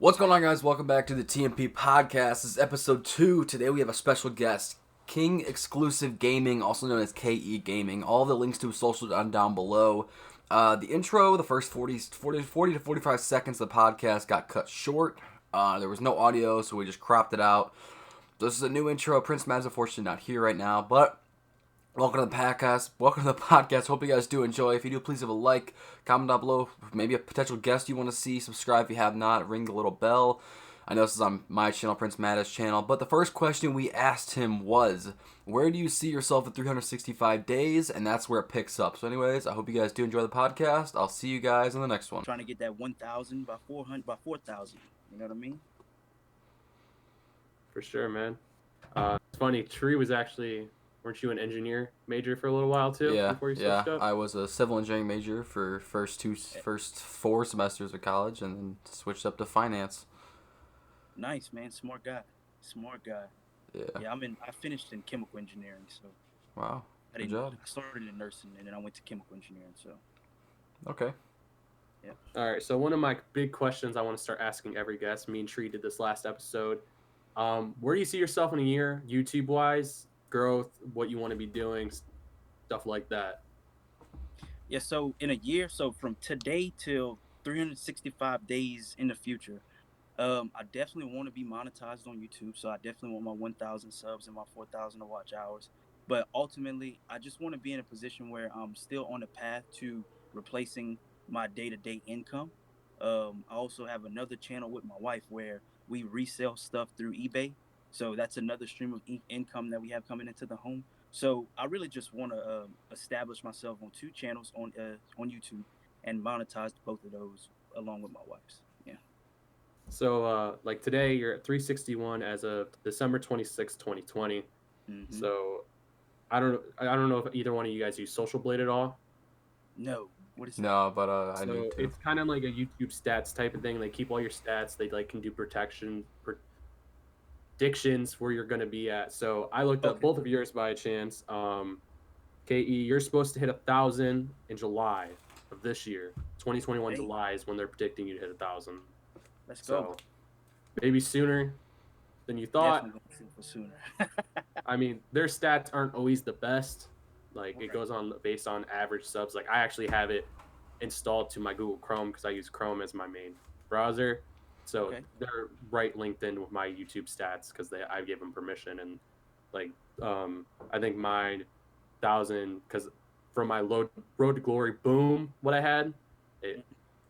What's going on, guys? Welcome back to the TMP Podcast. This is episode 2. Today we have a special guest, King Exclusive Gaming, also known as KE Gaming. All the links to his socials are down below. The intro, the first 40 to 45 seconds of the podcast got cut short. There was no audio, so we just cropped it out. This is a new intro. Prince Mad's unfortunately not here right now, but welcome to the podcast. Welcome to the podcast. Hope you guys do enjoy. If you do, please leave a like, comment down below. Maybe a potential guest you want to see. Subscribe if you have not. Ring the little bell. I know this is on my channel, Prince Mada's channel. But the first question we asked him was, where do you see yourself in 365 days? And that's where it picks up. So anyways, I hope you guys do enjoy the podcast. I'll see you guys in the next one. Trying to get that 1,000 by 400 by 4,000. You know what I mean? For sure, man. It's funny. Tree was actually, weren't you an engineer major for a little while too? Yeah, Before you switched up? I was a civil engineering major for first 4 semesters of college, and then switched up to finance. Nice, man. Smart guy. Yeah. Yeah, I finished in chemical engineering, so Wow. I Good job. I started in nursing and then I went to chemical engineering, so Okay. yeah. All right. So one of my big questions I want to start asking every guest. Me and Tree did this last episode. Where do you see yourself in a year, YouTube wise, growth, what you want to be doing, stuff like that? Yeah, so in a year, so from today till 365 days in the future, I definitely want to be monetized on YouTube. So I definitely want my 1,000 subs and my 4,000 watch hours. But ultimately, I just want to be in a position where I'm still on the path to replacing my day-to-day income. I also have another channel with my wife where we resell stuff through eBay. So that's another stream of income that we have coming into the home. So I really just want to establish myself on 2 channels on YouTube and monetize both of those along with my wife's. Yeah. So like today, you're at 361 as of December 26, 2020. Mm-hmm. So I don't know if either one of you guys use Social Blade at all. No. What is that? No, but I So need to. it's kind of like a YouTube stats type of thing. They keep all your stats. They like can do predictions where you're going to be at. So I looked up both of yours by chance. KE, you're supposed to hit 1,000 in July of this year. 2021 July is when they're predicting you to hit 1,000. Let's go. So maybe sooner than you thought. Definitely going to shoot for sooner. I mean, their stats aren't always the best. Like it goes on based on average subs. Like I actually have it installed to my Google Chrome because I use Chrome as my main browser. So they're right linked in with my YouTube stats because I gave them permission. And like I think mine 1,000 because from my Road to Glory boom what I had, it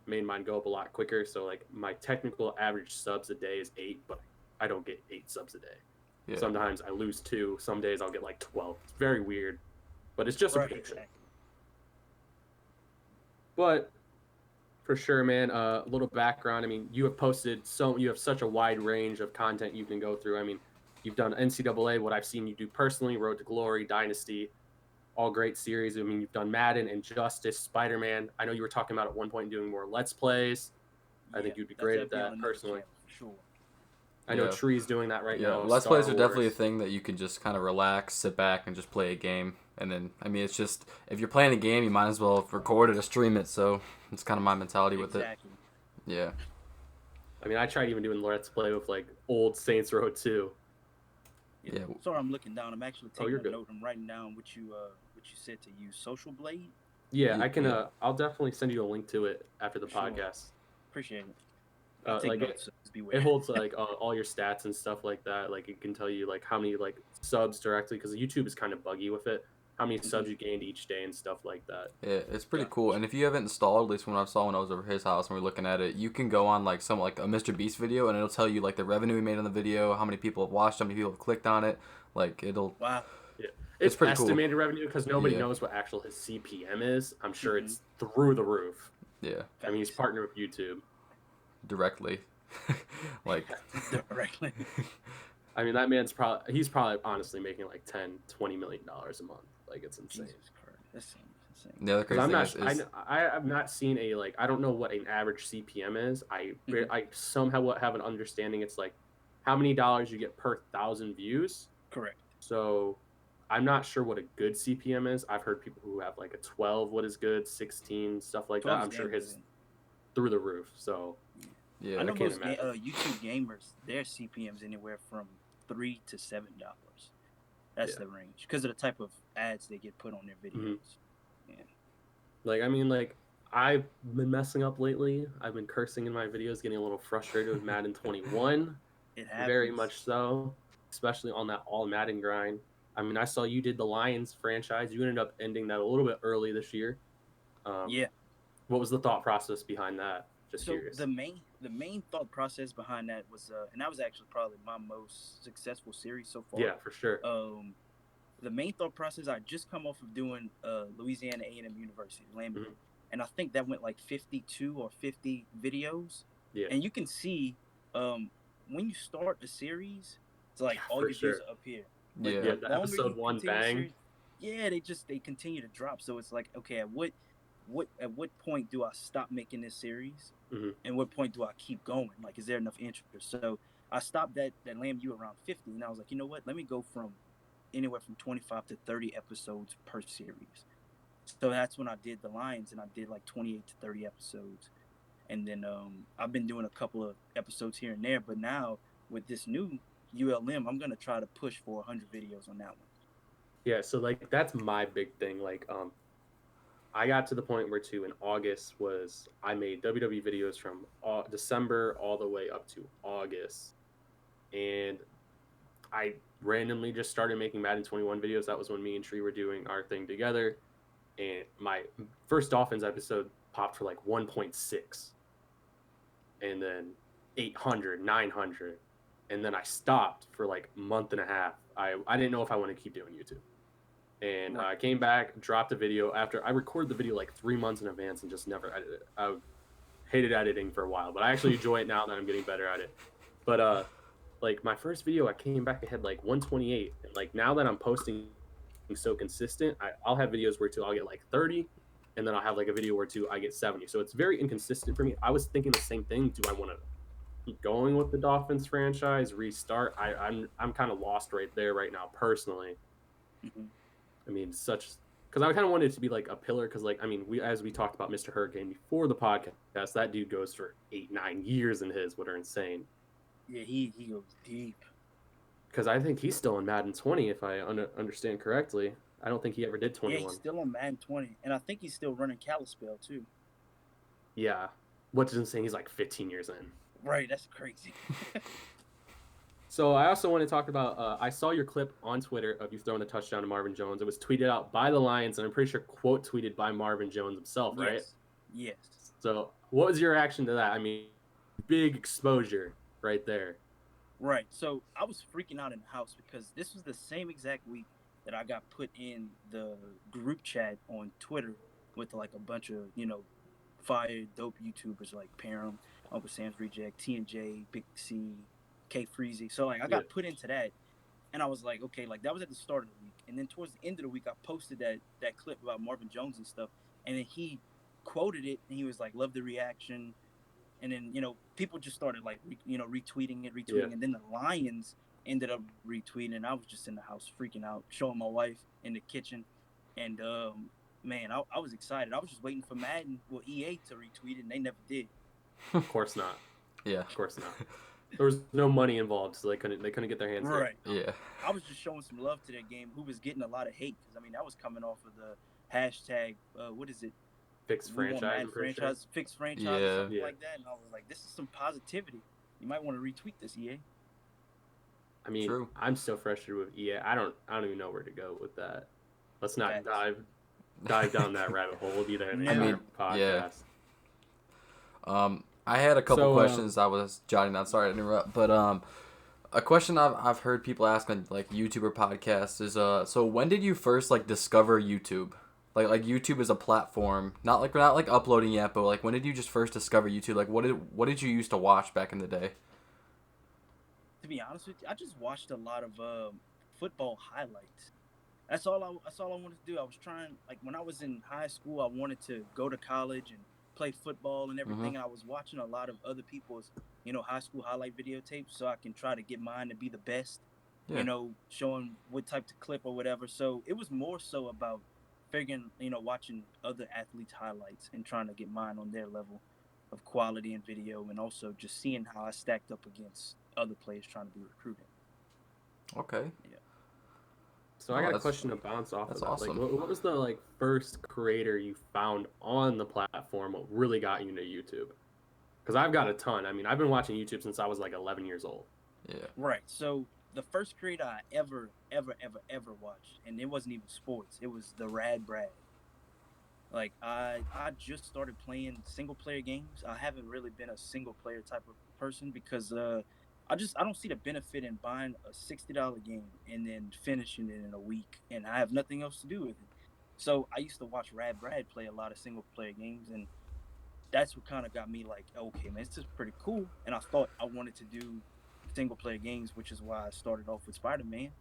made mine go up a lot quicker. So like my technical average subs a day is 8, but I don't get 8 subs a day. Yeah. Sometimes I lose 2. Some days I'll get like 12. It's very weird, but it's just a prediction. But for sure, man, a little background. I mean, you have such a wide range of content you can go through. I mean, you've done NCAA, what I've seen you do personally, Road to Glory, Dynasty, all great series. I mean, you've done Madden, Injustice, Spider-Man. I know you were talking about at one point doing more Let's Plays. I think you'd be great at that personally. Sure. I know Tree's doing that right now. Let's Plays are definitely a thing that you can just kind of relax, sit back, and just play a game. And then, I mean, it's just, if you're playing a game, you might as well record it or stream it. So it's kind of my mentality with it. Yeah. I mean, I tried even doing Let's Play with like old Saints Row 2. Yeah. Sorry, I'm looking down. I'm actually taking a note. I'm writing down what you said to use. Social Blade? Yeah, I can. I'll definitely send you a link to it after the podcast. Appreciate it. Like it holds like all your stats and stuff like that. Like it can tell you like how many like subs directly because YouTube is kind of buggy with it. How many subs you gained each day and stuff like that. Yeah, it's pretty cool. And if you haven't installed, at least when I saw when I was over his house and we were looking at it, you can go on like a Mr. Beast video and it'll tell you like the revenue he made on the video, how many people have watched, how many people have clicked on it. Like it'll. Wow. Yeah. It's pretty estimated revenue because nobody knows what actual his CPM is. I'm sure it's through the roof. Yeah. I mean, he's partnered with YouTube. Directly. Directly. I mean, he's probably honestly making like $10-20 million a month. Like it's insane. Jesus Christ. That's insane. The other crazy thing is I have not seen I don't know what an average CPM is. I somehow have an understanding. It's like how many dollars you get per 1,000 views. Correct. So I'm not sure what a good CPM is. I've heard people who have like a 12, what is good, 16, stuff like that. I'm sure his through the roof. So Yeah. I know I can't most imagine. YouTube gamers, their CPM's anywhere from $3 to $7. That's Yeah. the range because of the type of ads they get put on their videos. Yeah. Like, I mean, like, I've been messing up lately. I've been cursing in my videos, getting a little frustrated with Madden 21. It Very happens. much so, especially on that all Madden grind. I mean, I saw you did the Lions franchise. You ended up ending that a little bit early this year. Yeah. What was the thought process behind that? Just So curious. the main thought process behind that was, and that was actually probably my most successful series so far. Yeah, for sure. The main thought process, I just come off of doing Louisiana A&M University, Lambie, Mhm. and I think that went like 52 or 50 videos. Yeah. And you can see when you start a series, it's like Yeah, all for your views sure. are up here. But Yeah. Yeah, the the longer episode you one continue the bang. series, yeah, they continue to drop. So it's like, okay, at what point do I stop making this series? Mhm. And what point do I keep going? Like, is there enough interest? So I stopped that Lamb U around 50, and I was like, you know what? Let me go from anywhere from 25 to 30 episodes per series. So that's when I did the Lions, and I did like 28 to 30 episodes. And then I've been doing a couple of episodes here and there, but now with this new ULM, I'm gonna try to push for 100 videos on that one. Yeah, so like that's my big thing. Like, I got to the point where too in August was I made WWE videos from December all the way up to August, and I randomly just started making Madden 21 videos. That was when me and Tree were doing our thing together, and my first Dolphins episode popped for like 1.6, and then 800, 900, and then I stopped for like a month and a half. I didn't know if I wanted to keep doing YouTube. And Right. I came back, dropped a video after I recorded the video like 3 months in advance and just never edited it. I hated editing for a while, but I actually enjoy it now that I'm getting better at it. But like my first video, I came back ahead like 128, and like now that I'm posting so consistent, I'll have videos where too I'll get like 30, and then I'll have like a video where too I get 70. So it's very inconsistent for me. I was thinking the same thing. Do I want to keep going with the Dolphins franchise, restart? I'm kind of lost right there right now personally. Mm-hmm. I mean, because I kind of wanted it to be like a pillar. Because like I mean, as we talked about Mr. Hurricane before the podcast, that dude goes for 8-9 years in his, what are insane. Yeah, he goes deep. Because I think he's still in Madden 20, if I understand correctly. I don't think he ever did Yeah, he's 21. still on Madden 20, and I think he's still running Kalispell too. Yeah, what's insane? He's like 15 years in. Right, that's crazy. So I also want to talk about. I saw your clip on Twitter of you throwing the touchdown to Marvin Jones. It was tweeted out by the Lions, and I'm pretty sure quote tweeted by Marvin Jones himself, right? Yes. So what was your reaction to that? I mean, big exposure right there. Right. So I was freaking out in the house because this was the same exact week that I got put in the group chat on Twitter with like a bunch of, fire dope YouTubers like Param, Uncle Sam's Reject, T&J, Big C, K Freezy. So like I Yeah. got put into that, and I was like, okay, like that was at the start of the week. And then towards the end of the week I posted that clip about Marvin Jones and stuff, and then he quoted it and he was like, love the reaction. And then people just started like retweeting it, Yeah. and then the Lions ended up retweeting, and I was just in the house freaking out, showing my wife in the kitchen, and man, I was excited. I was just waiting for Madden, EA to retweet it, and they never did. Of course not. Yeah. Of course not. There was no money involved, so they couldn't get their hands Right. dirty. Yeah. I was just showing some love to their game, who was getting a lot of hate because I mean that was coming off of the hashtag what is it? Fixed franchise, I'm pretty sure. Fixed franchise, Yeah. or something Yeah. like that. And I was like, this is some positivity. You might want to retweet this, EA. I mean, True. I'm so frustrated with EA. I don't even know where to go with that. Let's not Facts. dive down that rabbit hole. We'll do that in I another mean, podcast. yeah. I had a couple So, questions I was jotting down. Sorry to interrupt, but a question I've heard people ask on like YouTuber podcasts is so when did you first like discover YouTube? Like YouTube as a platform, not like uploading yet, but like when did you just first discover YouTube? Like what did you used to watch back in the day? To be honest with you, I just watched a lot of football highlights. That's all I wanted to do. I was trying, like when I was in high school, I wanted to go to college and play football and everything. And I was watching a lot of other people's, high school highlight videotapes so I can try to get mine to be the best. Yeah. Showing what type to clip or whatever. So it was more so about figuring, watching other athletes' highlights and trying to get mine on their level. of quality in video, and also just seeing how I stacked up against other players trying to be recruited. Okay. Yeah. So I got a question to bounce off of that. Awesome. Like, what was the like first creator you found on the platform? What really got you into YouTube? Because I've got a ton. I mean, I've been watching YouTube since I was like 11 years old. Yeah. Right. So the first creator I ever watched, and it wasn't even sports. It was the Rad Brad. Like I just started playing single player games. I haven't really been a single player type of person because I don't see the benefit in buying a $60 game and then finishing it in a week, and I have nothing else to do with it. So I used to watch Rad Brad play a lot of single player games, and that's what kind of got me like, okay, man, this is pretty cool. And I thought I wanted to do single player games, which is why I started off with Spider-Man.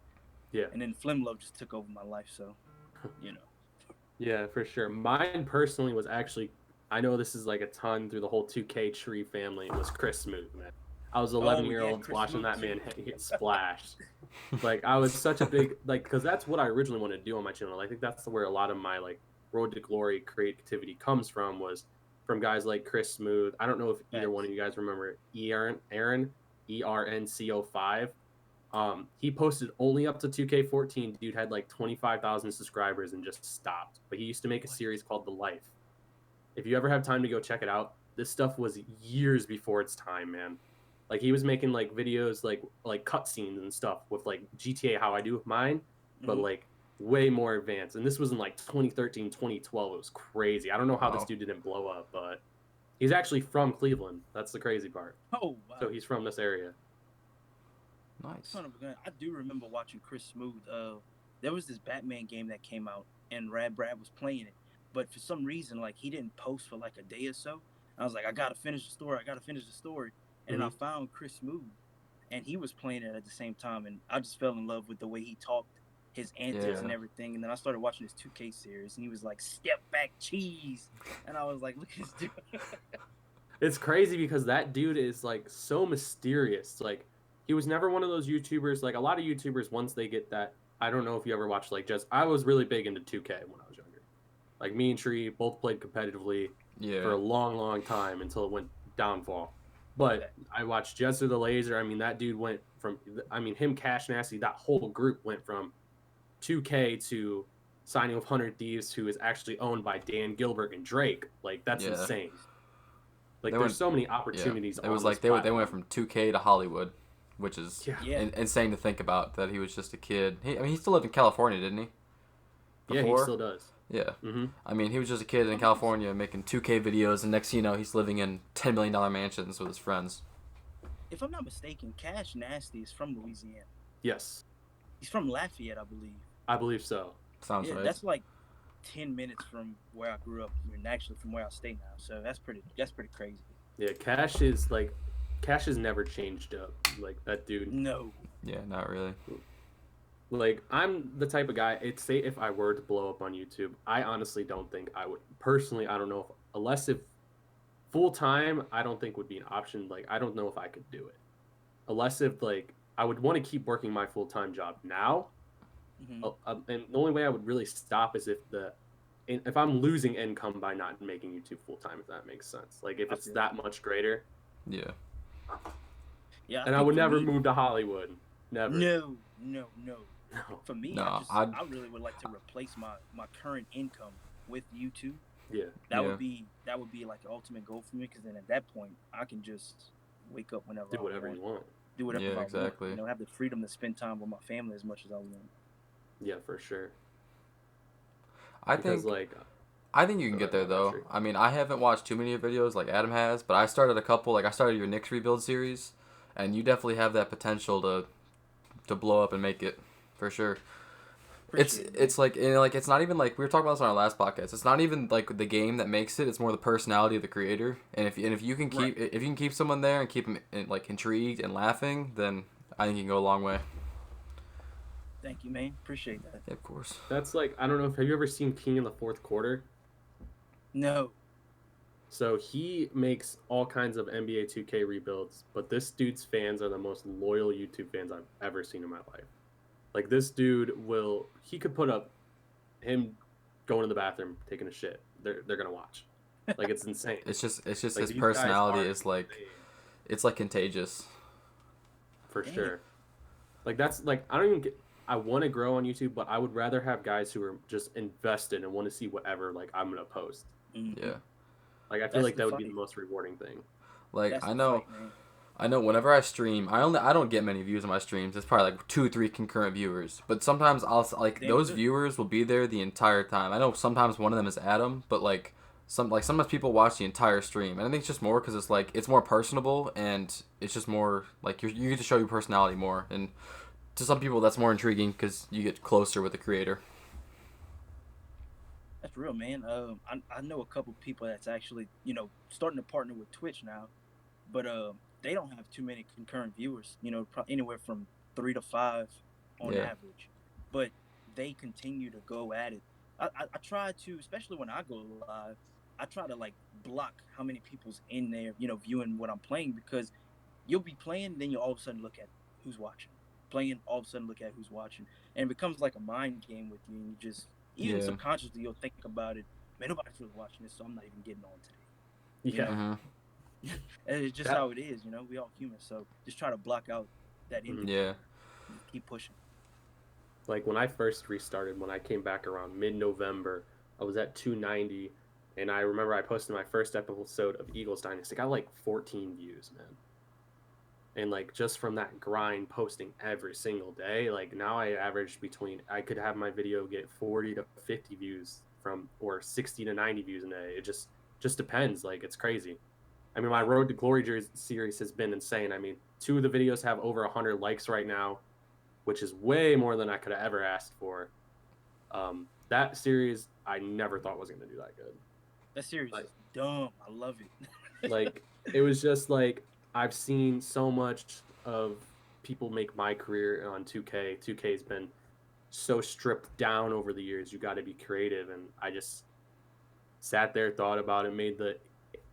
Yeah. And then Flimlo just took over my life, so you know. Yeah, for sure. Mine personally was actually, I know this is like a ton through the whole 2K tree family. It was Chris Smooth, man. I was 11-year-old watching that man hit splash. Like I was such a big because that's what I originally wanted to do on my channel. I think that's where a lot of my like road to glory creativity comes from, was from guys like Chris Smooth. I don't know if either one of you guys remember Aaron ERNCO5. He posted only up to 2K14. Dude had like 25,000 subscribers and just stopped. But he used to make a series called The Life. If you ever have time to go check it out, this stuff was years before its time, man. Like he was making like videos like cutscenes and stuff with like GTA, how I do with mine, but like way more advanced. And this was in like 2013, 2012. It was crazy. I don't know how this dude didn't blow up, but he's actually from Cleveland. That's the crazy part. Oh, wow. So he's from this area. Nice. I do remember watching Chris Smooth. There was this Batman game that came out, and Rad Brad was playing it. But for some reason, like he didn't post for like a day or so. I was like, I gotta finish the story. And then I found Chris Smooth, and he was playing it at the same time, and I just fell in love with the way he talked, his antics and everything. And then I started watching his 2K series, and he was like, "Step back, cheese," and I was like, "Look at this dude." It's crazy because that dude is like so mysterious. Like he was never one of those YouTubers. Like a lot of YouTubers, once they get that, I don't know if you ever watched like I was really big into 2K when I was younger. Like me and Tree both played competitively for a long, long time until it went downfall. But I watched Jester the Laser. I mean, that dude went from, him, Cash Nasty, that whole group went from 2K to signing with 100 Thieves, who is actually owned by Dan Gilbert and Drake. Like, that's insane. Like, there's so many opportunities. It was like they went from 2K to Hollywood, which is insane to think about, that he was just a kid. He still lived in California, didn't he? Before? Yeah, he still does. Yeah. I mean, he was just a kid in California making 2K videos, and next thing you know, he's living in $10 million mansions with his friends. If I'm not mistaken, Cash Nasty is from Louisiana. Yes. He's from Lafayette, I believe. I believe so. Sounds right. That's like 10 minutes from where I grew up, and actually from where I stay now. So that's pretty crazy. Yeah, Cash has never changed up. Like, that dude. No. Yeah, not really. Like, I'm the type of guy, say if I were to blow up on YouTube, I honestly don't think I would. Personally, I don't know unless full-time, I don't think would be an option. Like, I don't know if I could do it. Unless if, like, I would want to keep working my full-time job now. And the only way I would really stop is if I'm losing income by not making YouTube full-time, if that makes sense. Like, if it's that much greater. Yeah. Yeah. And I would never move to Hollywood. Never. No. For me, I really would like to replace my current income with YouTube. Yeah. That would be like the ultimate goal for me, because then at that point I can just wake up whenever do whatever you want. Do whatever I exactly. want. Have the freedom to spend time with my family as much as I want. Yeah, for sure. I think you can get there though. I mean, I haven't watched too many videos like Adam has, but I started a couple. Like I started your Knicks rebuild series, and you definitely have that potential to blow up and make it, for sure. It's like it's not even like we were talking about this on our last podcast. It's not even like the game that makes it. It's more the personality of the creator. And if you can keep someone there and keep them like intrigued and laughing, then I think you can go a long way. Thank you, man. Appreciate that. Yeah, of course. That's like, I don't know, have you ever seen King in the Fourth Quarter? No. So he makes all kinds of NBA 2K rebuilds, but this dude's fans are the most loyal YouTube fans I've ever seen in my life. Like, this dude he could put up him going to the bathroom, taking a shit. They're going to watch. Like it's insane. It's just Like his these guys personality are is like insane, it's like contagious. for Dang. sure. Like that's like I don't even get. I want to grow on YouTube, but I would rather have guys who are just invested and want to see whatever like I'm gonna post. Yeah. Like I feel That's like the that would be fight. the most rewarding thing. Like That's I the know fight, man. whenever I stream, I don't get many views on my streams. It's probably like 2 3 concurrent viewers. But sometimes like Damn those good. viewers will be there the entire time. I know sometimes one of them is Adam, but like sometimes people watch the entire stream. And I think it's just more cuz it's like it's more personable and it's just more like you get to show your personality more, and to some people that's more intriguing cuz you get closer with the creator. That's real, man. I know a couple people that's actually starting to partner with Twitch now, but they don't have too many concurrent viewers. Anywhere from 3 to 5 on Yeah. average, but they continue to go at it. I try to, especially when I go live, I try to like block how many people's in there, viewing what I'm playing, because you'll be playing, then you all of a sudden look at who's watching, playing, all of a sudden look at who's watching, and it becomes like a mind game with you, and you just even Yeah. subconsciously you'll think about it. Man, nobody's really watching this, so I'm not even getting on today. Yeah. Mhm. And it's just That- how it is, we all human. So just try to block out that Mhm. envy. Yeah. And just keep pushing. Like when I first restarted, when I came back around mid-November, I was at 290, and I remember I posted my first episode of Eagles Dynasty. I got like 14 views, man. And like just from that grind, posting every single day, like now I average I could have my video get 40 to 50 views or 60 to 90 views a day. It just depends. Like it's crazy. I mean, my Road to Glory series has been insane. I mean, 2 of the videos have over 100 likes right now, which is way more than I could have ever asked for. That series I never thought was going to do that good. That series Like- is dumb. I love it. Like it was just like I've seen so much of people make my career on 2K. 2K has been so stripped down over the years. You got to be creative, and I just sat there, thought about it,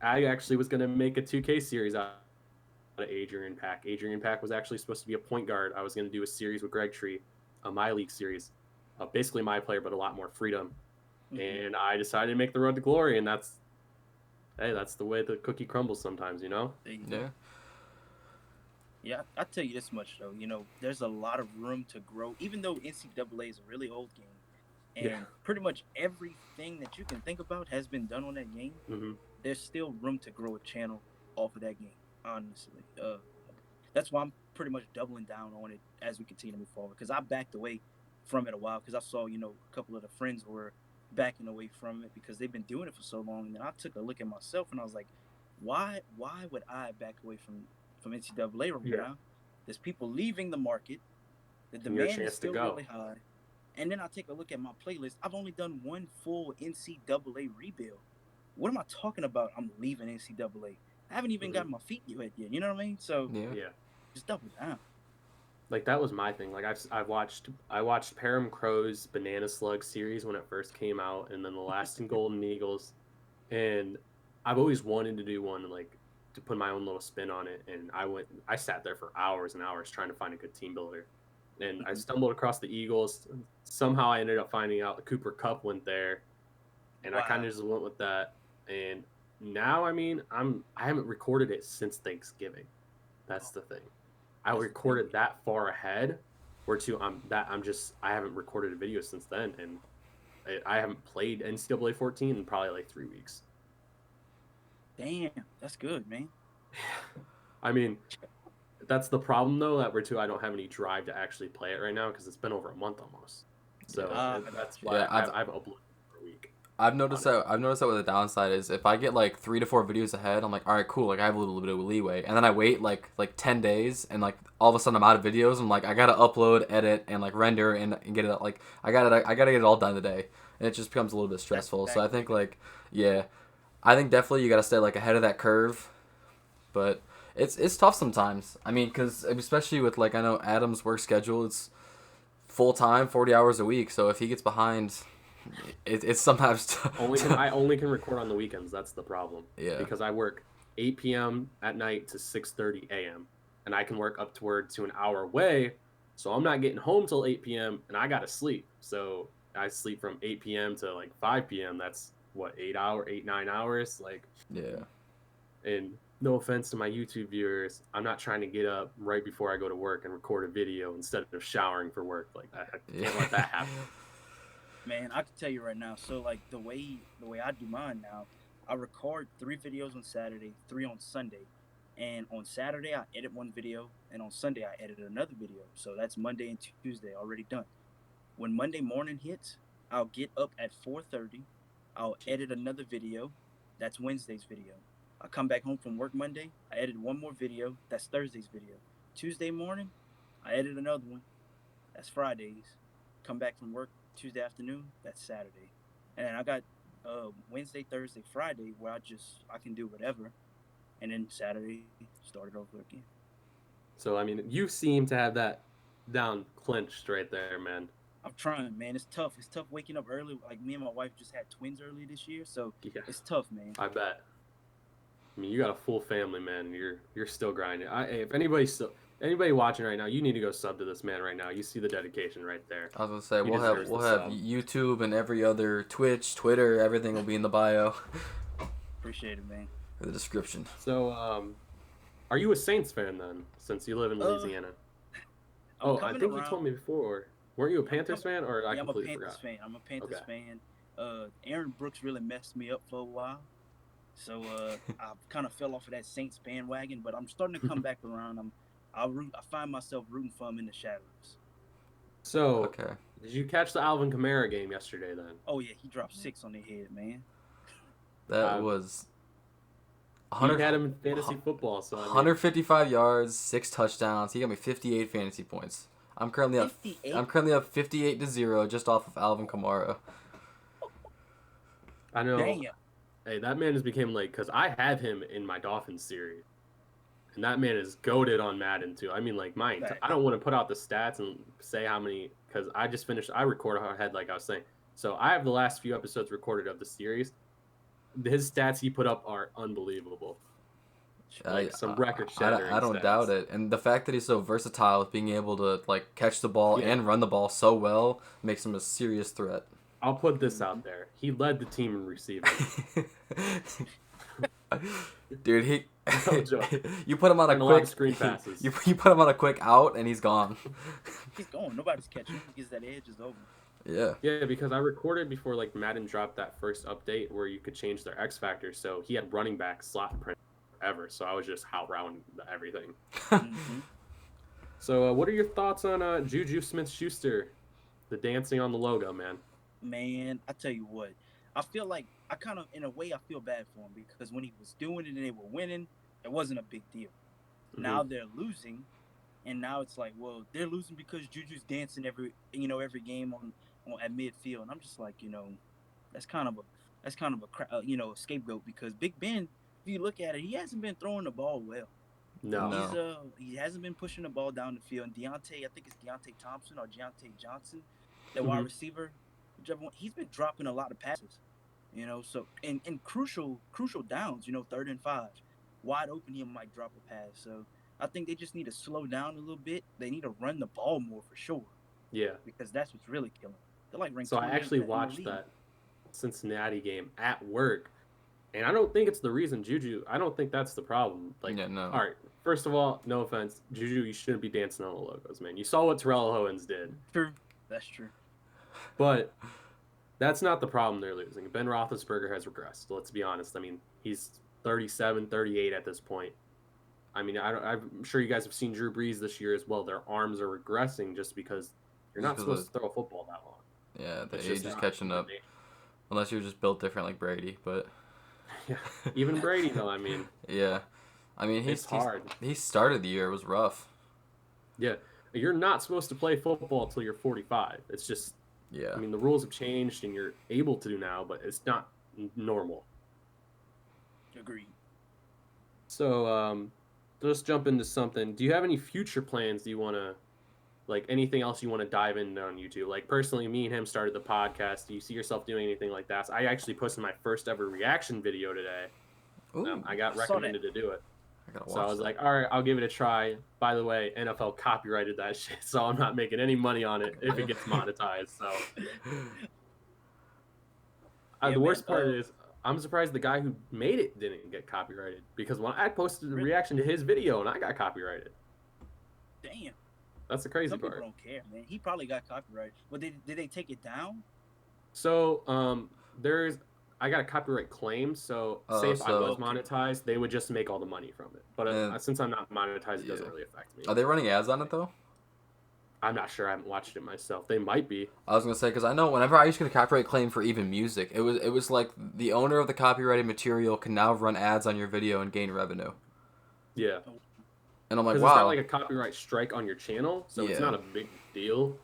I actually was going to make a 2K series out of Adrian Pack. Adrian Pack was actually supposed to be a point guard. I was going to do a series with Gregtree, a My League series, basically my player, but a lot more freedom. Mhm. And I decided to make the Road to Glory, and that's the way the cookie crumbles sometimes, you know? There you go. Yeah. Yeah, I tell you this much though, there's a lot of room to grow, even though NCAA is a really old game, and Yeah. pretty much everything that you can think about has been done on that game. Mm-hmm. There's still room to grow a channel off of that game, honestly. That's why I'm pretty much doubling down on it as we continue to move forward, because I backed away from it a while because I saw, a couple of the friends were backing away from it because they've been doing it for so long. And then I took a look at myself and I was like, why would I back away from NCAA right Yeah. now? There's people leaving the market. The And your demand is chance to still go. really high. And then I take a look at my playlist. I've only done one full NCAA rebuild. What am I talking about? I'm leaving NCAA. I haven't even gotten my feet wet yet. You know what I mean? So Yeah. just double down. Like that was my thing. Like I watched Param Crow's Banana Slug series when it first came out, and then the last in Golden Eagles, and I've always wanted to do one, like to put my own little spin on it. And I sat there for hours and hours trying to find a good team builder, and I stumbled across the Eagles. Somehow I ended up finding out the Cooper Cup went there, and I kind Wow. of just went with that. And now, I mean, I haven't recorded it since Thanksgiving. That's the thing. I That's the recorded thing. that far ahead, I haven't recorded a video since then, and I haven't played NCAA 14 in probably like 3 weeks. Damn, that's good, man. I mean, that's the problem though. I don't have any drive to actually play it right now because it's been over a month almost. So that's why Yeah, I've uploaded for a week. I've noticed that what the downside is. If I get like 3 to 4 videos ahead, I'm like, all right, cool. Like I have a little bit of leeway, and then I wait like 10 days, and like all of a sudden I'm out of videos. I'm like, I gotta upload, edit, and like render and get it. Like I gotta get it all done today, and it just becomes a little bit stressful. So I think I think definitely you gotta stay like ahead of that curve, but it's tough sometimes. I mean, because especially with like I know Adam's work schedule, it's full time, 40 hours a week. So if he gets behind. It's sometimes I only can record on the weekends. That's the problem. Yeah. Because I work 8 p.m. at night to 6:30 a.m. and I can work upward to an hour away, so I'm not getting home till 8 p.m. and I gotta sleep. So I sleep from 8 p.m. to like 5 p.m. That's what 8-9 hours. Like, Yeah. and no offense to my YouTube viewers, I'm not trying to get up right before I go to work and record a video instead of showering for work. Like, I can't let that happen. Man, I can tell you right now. So like the way I do mine now, I record 3 videos on Saturday, 3 on Sunday, and on Saturday I edit one video, and on Sunday I edit another video. So that's Monday and Tuesday already done. When Monday morning hits, I'll get up at 4:30. I'll edit another video. That's Wednesday's video. I come back home from work Monday. I edit one more video. That's Thursday's video. Tuesday morning, I edit another one. That's Friday's. Come back from work Tuesday afternoon. That's Saturday. And then I got Wednesday, Thursday, Friday where I can do whatever, and then Saturday start it over again. So I mean, you seem to have that down clinched right there, man. I'm trying, man. It's tough. It's tough waking up early. Like me and my wife just had twins early this year, so Yeah. it's tough, man. I bet. I mean, you got a full family, man. You're still grinding. If anybody watching right now, you need to go sub to this man right now. You see the dedication right there. I was gonna say He we'll deserves have the sub. YouTube and every other Twitch, Twitter, everything will be in the bio Appreciate it, man. or the description. So, are you a Saints fan then, since you live in Louisiana? I think you told me before. Weren't you a Panthers fan, or I completely forgot? I'm a Panthers fan. Aaron Brooks really messed me up for a while, so I kind of fell off of that Saints bandwagon. But I'm starting to come back around. I find myself rooting for him in the shadows. So, Okay. Did you catch the Alvin Kamara game yesterday then? Oh yeah, he dropped 6 on their head, man. That was You had him in fantasy football, so I mean, 155 yards, 6 touchdowns. He got me 58 fantasy points. I'm currently up 58-0 just off of Alvin Kamara. I know. Damn. Hey, that man has become like, because I have him in my Dolphins series, and that man is goated on Madden too. I mean, like I don't want to put out the stats and say how many, because I just finished. I record ahead, like I was saying. So I have the last few episodes recorded of the series. His stats he put up are unbelievable. Like some record shattering. I don't stats. doubt it, and the fact that he's so versatile with being able to like catch the ball and run the ball so well makes him a serious threat. I'll put this out there. He led the team in receiving. Dude, No joke. you put him on a lot quick of screen passes. You put him on a quick out and he's gone. He's gone. Nobody's catching him because that edge is over. Yeah. Yeah, because I recorded before like Madden dropped that first update where you could change their X factor, so he had running back slot print ever. So I was just out rounding everything. Mm-hmm. So what are your thoughts on Juju Smith-Schuster, the dancing on the logo, man? Man, I tell you what, I feel like I kind of, in a way, I feel bad for him because when he was doing it and they were winning, it wasn't a big deal. Mm-hmm. Now they're losing, and now it's like, well, they're losing because Juju's dancing every game on at midfield, and I'm just like, that's kind of a scapegoat because Big Ben, if you look at it, he hasn't been throwing the ball well. No. He hasn't been pushing the ball down the field. And I think it's Deontay Thompson or Deontay Johnson, that wide receiver, whichever one, he's been dropping a lot of passes. So in crucial downs, 3rd and 5, wide open, he might drop a pass. So I think they just need to slow down a little bit. They need to run the ball more for sure. Yeah. Because that's what's really killing them. They're like ranked. So I actually watched that Cincinnati game at work, and I don't think it's the reason Juju. I don't think that's the problem. Like, Yeah, no. All right. First of all, no offense, Juju, you shouldn't be dancing on the logos, man. You saw what Terrell Owens did. True. That's true. But that's not the problem they're losing. Ben Roethlisberger has regressed. Let's be honest. I mean, he's 37, 38 at this point. I mean, I'm sure you guys have seen Drew Brees this year as well. Their arms are regressing just because you're not supposed to throw a football that long. Yeah, the age is catching up. Unless you're just built different like Brady, but... Yeah, even Brady, though, I mean... Yeah. I mean, it's hard. He started the year. It was rough. Yeah. You're not supposed to play football until you're 45. It's just... Yeah. I mean, the rules have changed, and you're able to do now, but it's not normal. Agreed. So, let's jump into something. Do you have any future plans? Do you want to... Like, anything else you want to dive into on YouTube? Like, personally, me and him started the podcast. Do you see yourself doing anything like that? So I actually posted my first ever reaction video today. I got recommended to do it. So I was like, all right, I'll give it a try. By the way, NFL copyrighted that shit, so I'm not making any money on it if it gets monetized. So The worst part is I'm surprised the guy who made it didn't get copyrighted, because when I posted the reaction to his video and I got copyrighted. Damn. That's the crazy Some part. people don't care, man. He probably got copyrighted. But did they take it down? So I got a copyright claim. So say if I was monetized, they would just make all the money from it. But since I'm not monetized, it doesn't really affect me. Are they running ads on it though? I'm not sure. I haven't watched it myself. They might be. I was gonna say, because I know whenever I used to get a copyright claim for even music, it was like the owner of the copyrighted material can now run ads on your video and gain revenue. Yeah. And I'm like, wow. Because it's not like a copyright strike on your channel, so it's not a big deal.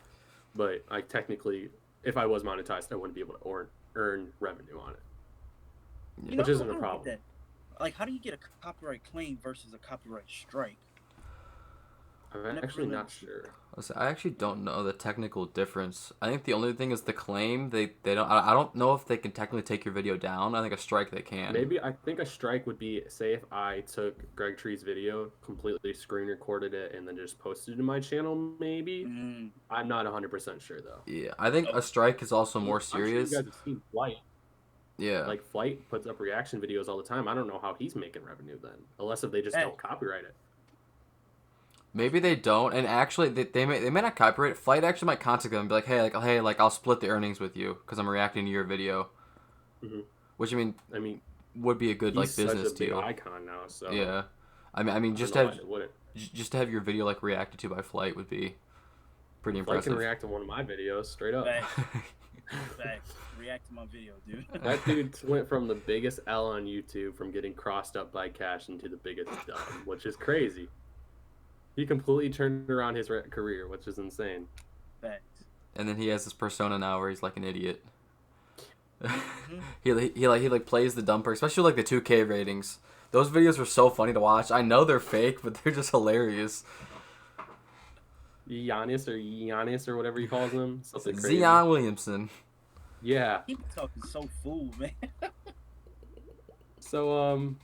But I technically, if I was monetized, I wouldn't be able to earn revenue on it, which isn't a problem. Like, how do you get a copyright claim versus a copyright strike? I'm actually not sure. I actually don't know the technical difference. I think the only thing is the claim. They don't. I don't know if they can technically take your video down. I think a strike they can. Maybe I think a strike would be, say, if I took Gregtree's video, completely screen recorded it, and then just posted it to my channel. Maybe I'm not 100% sure though. Yeah, I think a strike is also more serious. I'm sure you guys have seen Flight. Yeah. Like Flight puts up reaction videos all the time. I don't know how he's making revenue then, unless if they just don't copyright it. Maybe they don't, and actually they may not copyright it. Flight actually might contact them and be like, hey, I'll split the earnings with you because I'm reacting to your video. Mm-hmm. Which I mean would be a good like business such a big deal. icon now, so yeah, I mean just to have your video like reacted to by Flight would be pretty impressive. Flight can react to one of my videos straight up. Facts. React to my video, dude. That dude went from the biggest L on YouTube from getting crossed up by Cash into the biggest dub, which is crazy. He completely turned around his career, which is insane. Facts. And then he has this persona now where he's like an idiot. he plays the dumper, especially like the 2K ratings. Those videos are so funny to watch. I know they're fake, but they're just hilarious. Giannis or whatever he calls him. Something crazy. Zion Williamson. Yeah. He be talking so fool, man. So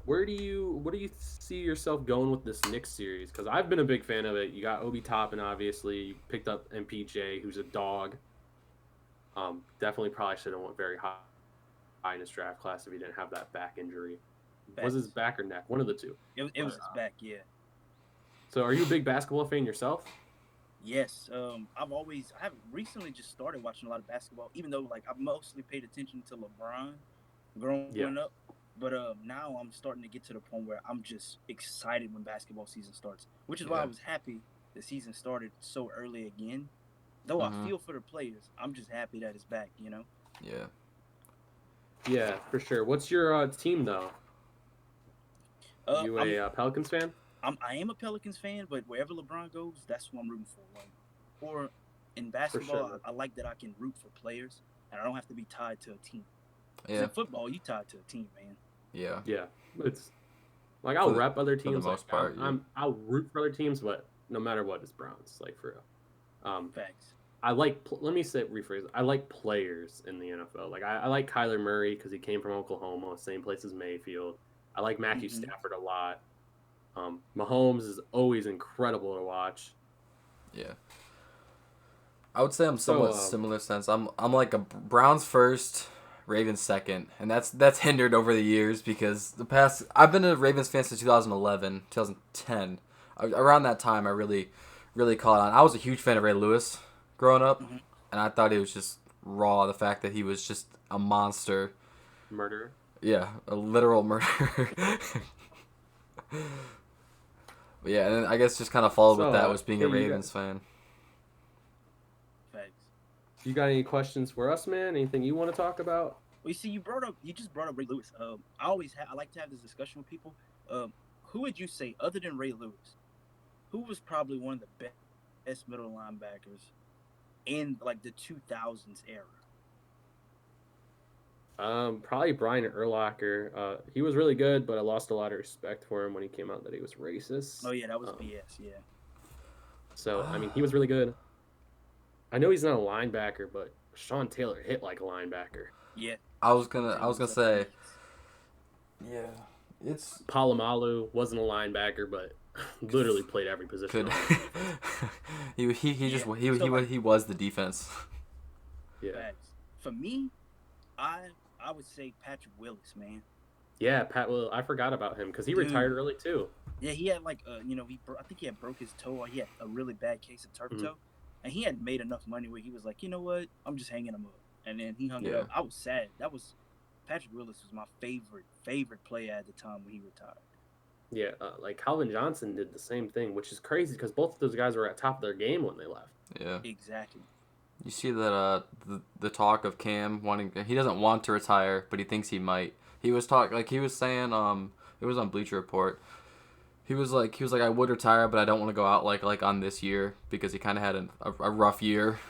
what do you see yourself going with this Knicks series? Because I've been a big fan of it. You got Obi Toppin, obviously. You picked up MPJ, who's a dog. Definitely probably should have went very high in his draft class if he didn't have that back injury. Was his back or neck? One of the two. It was his back, yeah. So are you a big basketball fan yourself? Yes. I've recently just started watching a lot of basketball, even though like I mostly paid attention to LeBron growing up. But now I'm starting to get to the point where I'm just excited when basketball season starts, which is why I was happy the season started so early again. Though I feel for the players, I'm just happy that it's back, you know? Yeah. Yeah, for sure. What's your team, though? You a Pelicans fan? I am a Pelicans fan, but wherever LeBron goes, that's who I'm rooting for. Like, or in basketball, sure. I like that I can root for players, and I don't have to be tied to a team. Yeah. In football, you tied to a team, man. Yeah. Yeah. It's like I'll rep other teams. For the most part, I'll root for other teams, but no matter what, it's Browns. Like for real. Facts. Let me rephrase. I like players in the NFL. Like I like Kyler Murray because he came from Oklahoma, same place as Mayfield. I like Matthew Stafford a lot. Mahomes is always incredible to watch. Yeah. I would say I'm somewhat similar sense. I'm like a Browns first, Ravens second, and that's hindered over the years because I've been a Ravens fan since 2011, 2010. Around that time, I really caught on. I was a huge fan of Ray Lewis growing up, and I thought he was just raw. The fact that he was just a monster, murderer. Yeah, a literal murderer. But yeah, and then I guess just kind of followed with that was being a Ravens fan. Thanks. You got any questions for us, man? Anything you want to talk about? Well, you see, you just brought up Ray Lewis. I like to have this discussion with people. Who would you say, other than Ray Lewis, who was probably one of the best middle linebackers in like the 2000s era? Probably Brian Urlacher. He was really good, but I lost a lot of respect for him when he came out that he was racist. Oh yeah, that was BS. Yeah. So I mean, he was really good. I know he's not a linebacker, but Sean Taylor hit like a linebacker. Yeah. I was gonna say. Yeah, it's Palomalu wasn't a linebacker, but literally played every position. he was the defense. Yeah. For me, I I would say Patrick Willis, man. Yeah, Pat Will. I forgot about him because he Dude, retired early too. yeah, he had like I think he had broke his toe or he had a really bad case of turf Hmm. toe, and he had made enough money where he was like, you know what, I'm just hanging him up, and then he hung it Yeah. up. I was sad. That was Patrick Willis was my favorite player at the time when he retired. Yeah, like Calvin Johnson did the same thing, which is crazy because both of those guys were at top of their game when they left. Yeah. Exactly. You see that the talk of Cam wanting, he doesn't want to retire, but he thinks he might. He was saying it was on Bleacher Report. He was like I would retire, but I don't want to go out like on this year because he kind of had a rough year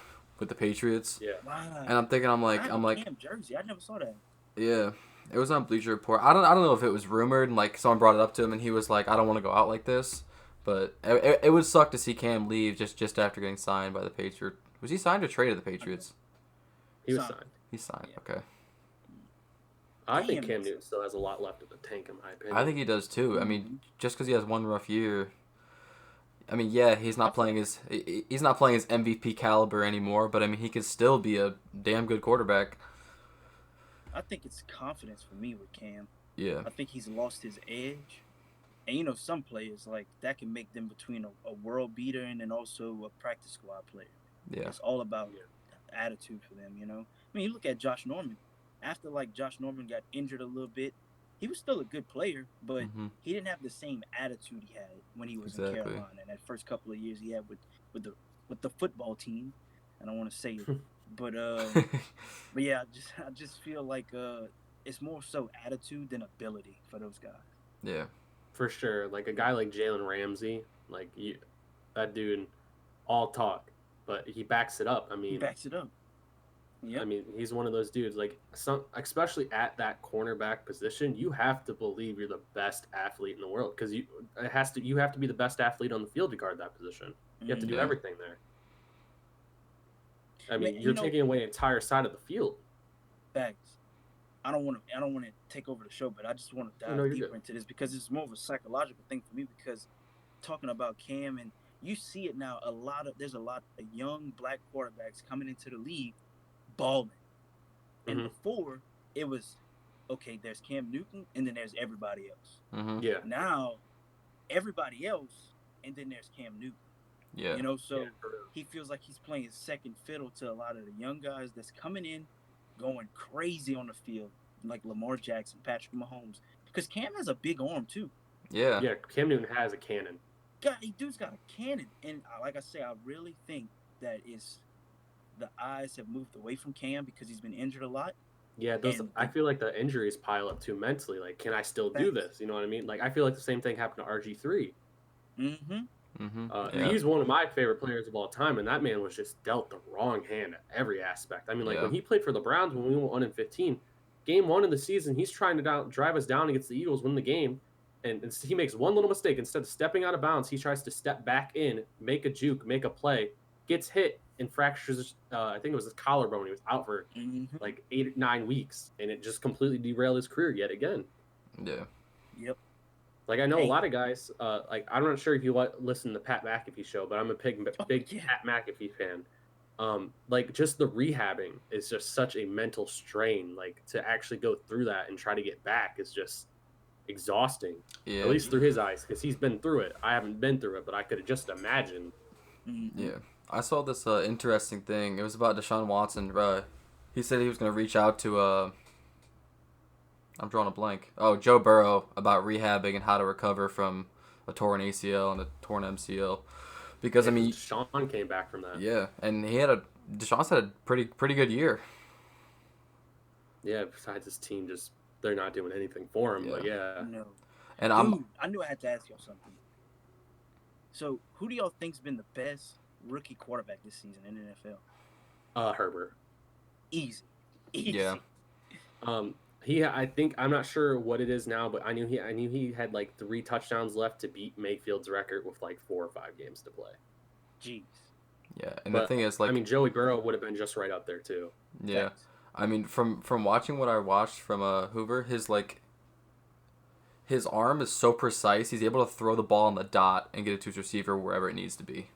with the Patriots. Yeah. Wow. And I'm thinking I have a Cam jersey. I never saw that. yeah. It was on Bleacher Report. I don't know if it was rumored and like someone brought it up to him and he was like, I don't want to go out like this. But it would suck to see Cam leave just after getting signed by the Patriots. Was he signed or traded to the Patriots? He was signed. He's signed. Yeah. Okay. I think Cam Newton still has a lot left in the tank, in my opinion. I think he does too. I mean, just because he has one rough year. I mean, yeah, he's not playing his MVP caliber anymore, but I mean, he could still be a damn good quarterback. I think it's confidence for me with Cam. Yeah. I think he's lost his edge. And some players like that can make them between a world beater and then also a practice squad player. Yeah. It's all about attitude for them, I mean, you look at Josh Norman. After like Josh Norman got injured a little bit, he was still a good player, but he didn't have the same attitude he had when he was in Carolina. And that first couple of years he had with the football team. I don't want to say it, but yeah, I just feel like it's more so attitude than ability for those guys. Yeah. For sure. Like a guy like Jalen Ramsey, that dude, all talk, but he backs it up. I mean, He backs it up. Yeah. I mean, he's one of those dudes. Like especially at that cornerback position, you have to believe you're the best athlete in the world because you have to be the best athlete on the field to guard that position. You have to do everything there. I mean, you're taking away an entire side of the field. Facts. I don't want to take over the show, but I just want to dive deeper into this because it's more of a psychological thing for me. Because talking about Cam, and you see it now, there's a lot of young black quarterbacks coming into the league, balling. And before it was, okay, there's Cam Newton, and then there's everybody else. Yeah. Now, everybody else, and then there's Cam Newton. Yeah. So he feels like he's playing second fiddle to a lot of the young guys that's coming in, going crazy on the field, like Lamar Jackson, Patrick Mahomes. Because Cam has a big arm, too. Yeah. Yeah, Cam Newton has a cannon. Dude's got a cannon. And like I say, I really think that the eyes have moved away from Cam because he's been injured a lot. Yeah, I feel like the injuries pile up too mentally. Like, can I still do this? You know what I mean? Like, I feel like the same thing happened to RG3. He's one of my favorite players of all time, and that man was just dealt the wrong hand at every aspect. I mean, like when he played for the Browns when we went 1-15, game 1 of the season, he's trying to drive us down against the Eagles, win the game, and he makes one little mistake. Instead of stepping out of bounds, he tries to step back in, make a juke, make a play, gets hit, and fractures. I think it was his collarbone. He was out for like 8 or 9 weeks, and it just completely derailed his career yet again. Yeah. Yep. Like, I know a lot of guys, like, I'm not sure if you listen to the Pat McAfee show, but I'm a big Pat McAfee fan. Like, just the rehabbing is just such a mental strain. Like, to actually go through that and try to get back is just exhausting. Yeah. At least through his eyes, because he's been through it. I haven't been through it, but I could have just imagined. Yeah. I saw this interesting thing. It was about Deshaun Watson. He said he was going to reach out to... I'm drawing a blank. Oh, Joe Burrow about rehabbing and how to recover from a torn ACL and a torn MCL. Because, I mean... Deshaun came back from that. Yeah, and Deshaun's had a pretty good year. Yeah, besides his team, they're not doing anything for him, but yeah. No. And I knew I had to ask y'all something. So, who do y'all think's been the best rookie quarterback this season in the NFL? Herbert. Easy. Yeah. I'm not sure what it is now, but I knew he had like 3 touchdowns left to beat Mayfield's record with like 4 or 5 games to play. Jeez. Yeah, and the thing is, like, I mean, Joey Burrow would have been just right up there too. Yeah. Thanks. I mean, from watching what I watched from Hoover, his arm is so precise. He's able to throw the ball on the dot and get it to his receiver wherever it needs to be.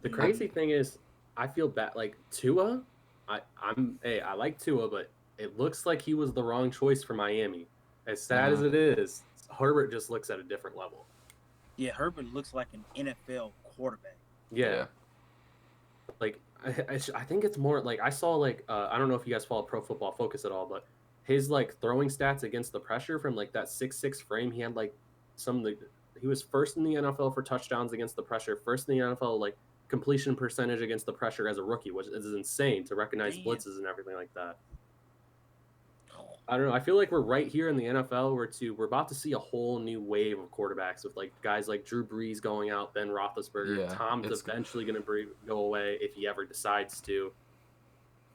The crazy thing is, I feel bad. Like, Tua, I like Tua, but it looks like he was the wrong choice for Miami. As sad as Mhm. it is, Herbert just looks at a different level. Yeah, Herbert looks like an NFL quarterback. Yeah. Like I think it's more like I saw like I don't know if you guys follow Pro Football Focus at all, but his like throwing stats against the pressure from like that 6'6" frame, he had like he was first in the NFL for touchdowns against the pressure, first in the NFL like completion percentage against the pressure as a rookie, which is insane to recognize Damn. blitzes and everything like that. I don't know. I feel like we're right here in the NFL we're about to see a whole new wave of quarterbacks with like guys like Drew Brees going out, Ben Roethlisberger, Yeah, Tom's it's. eventually going to go away if he ever decides to.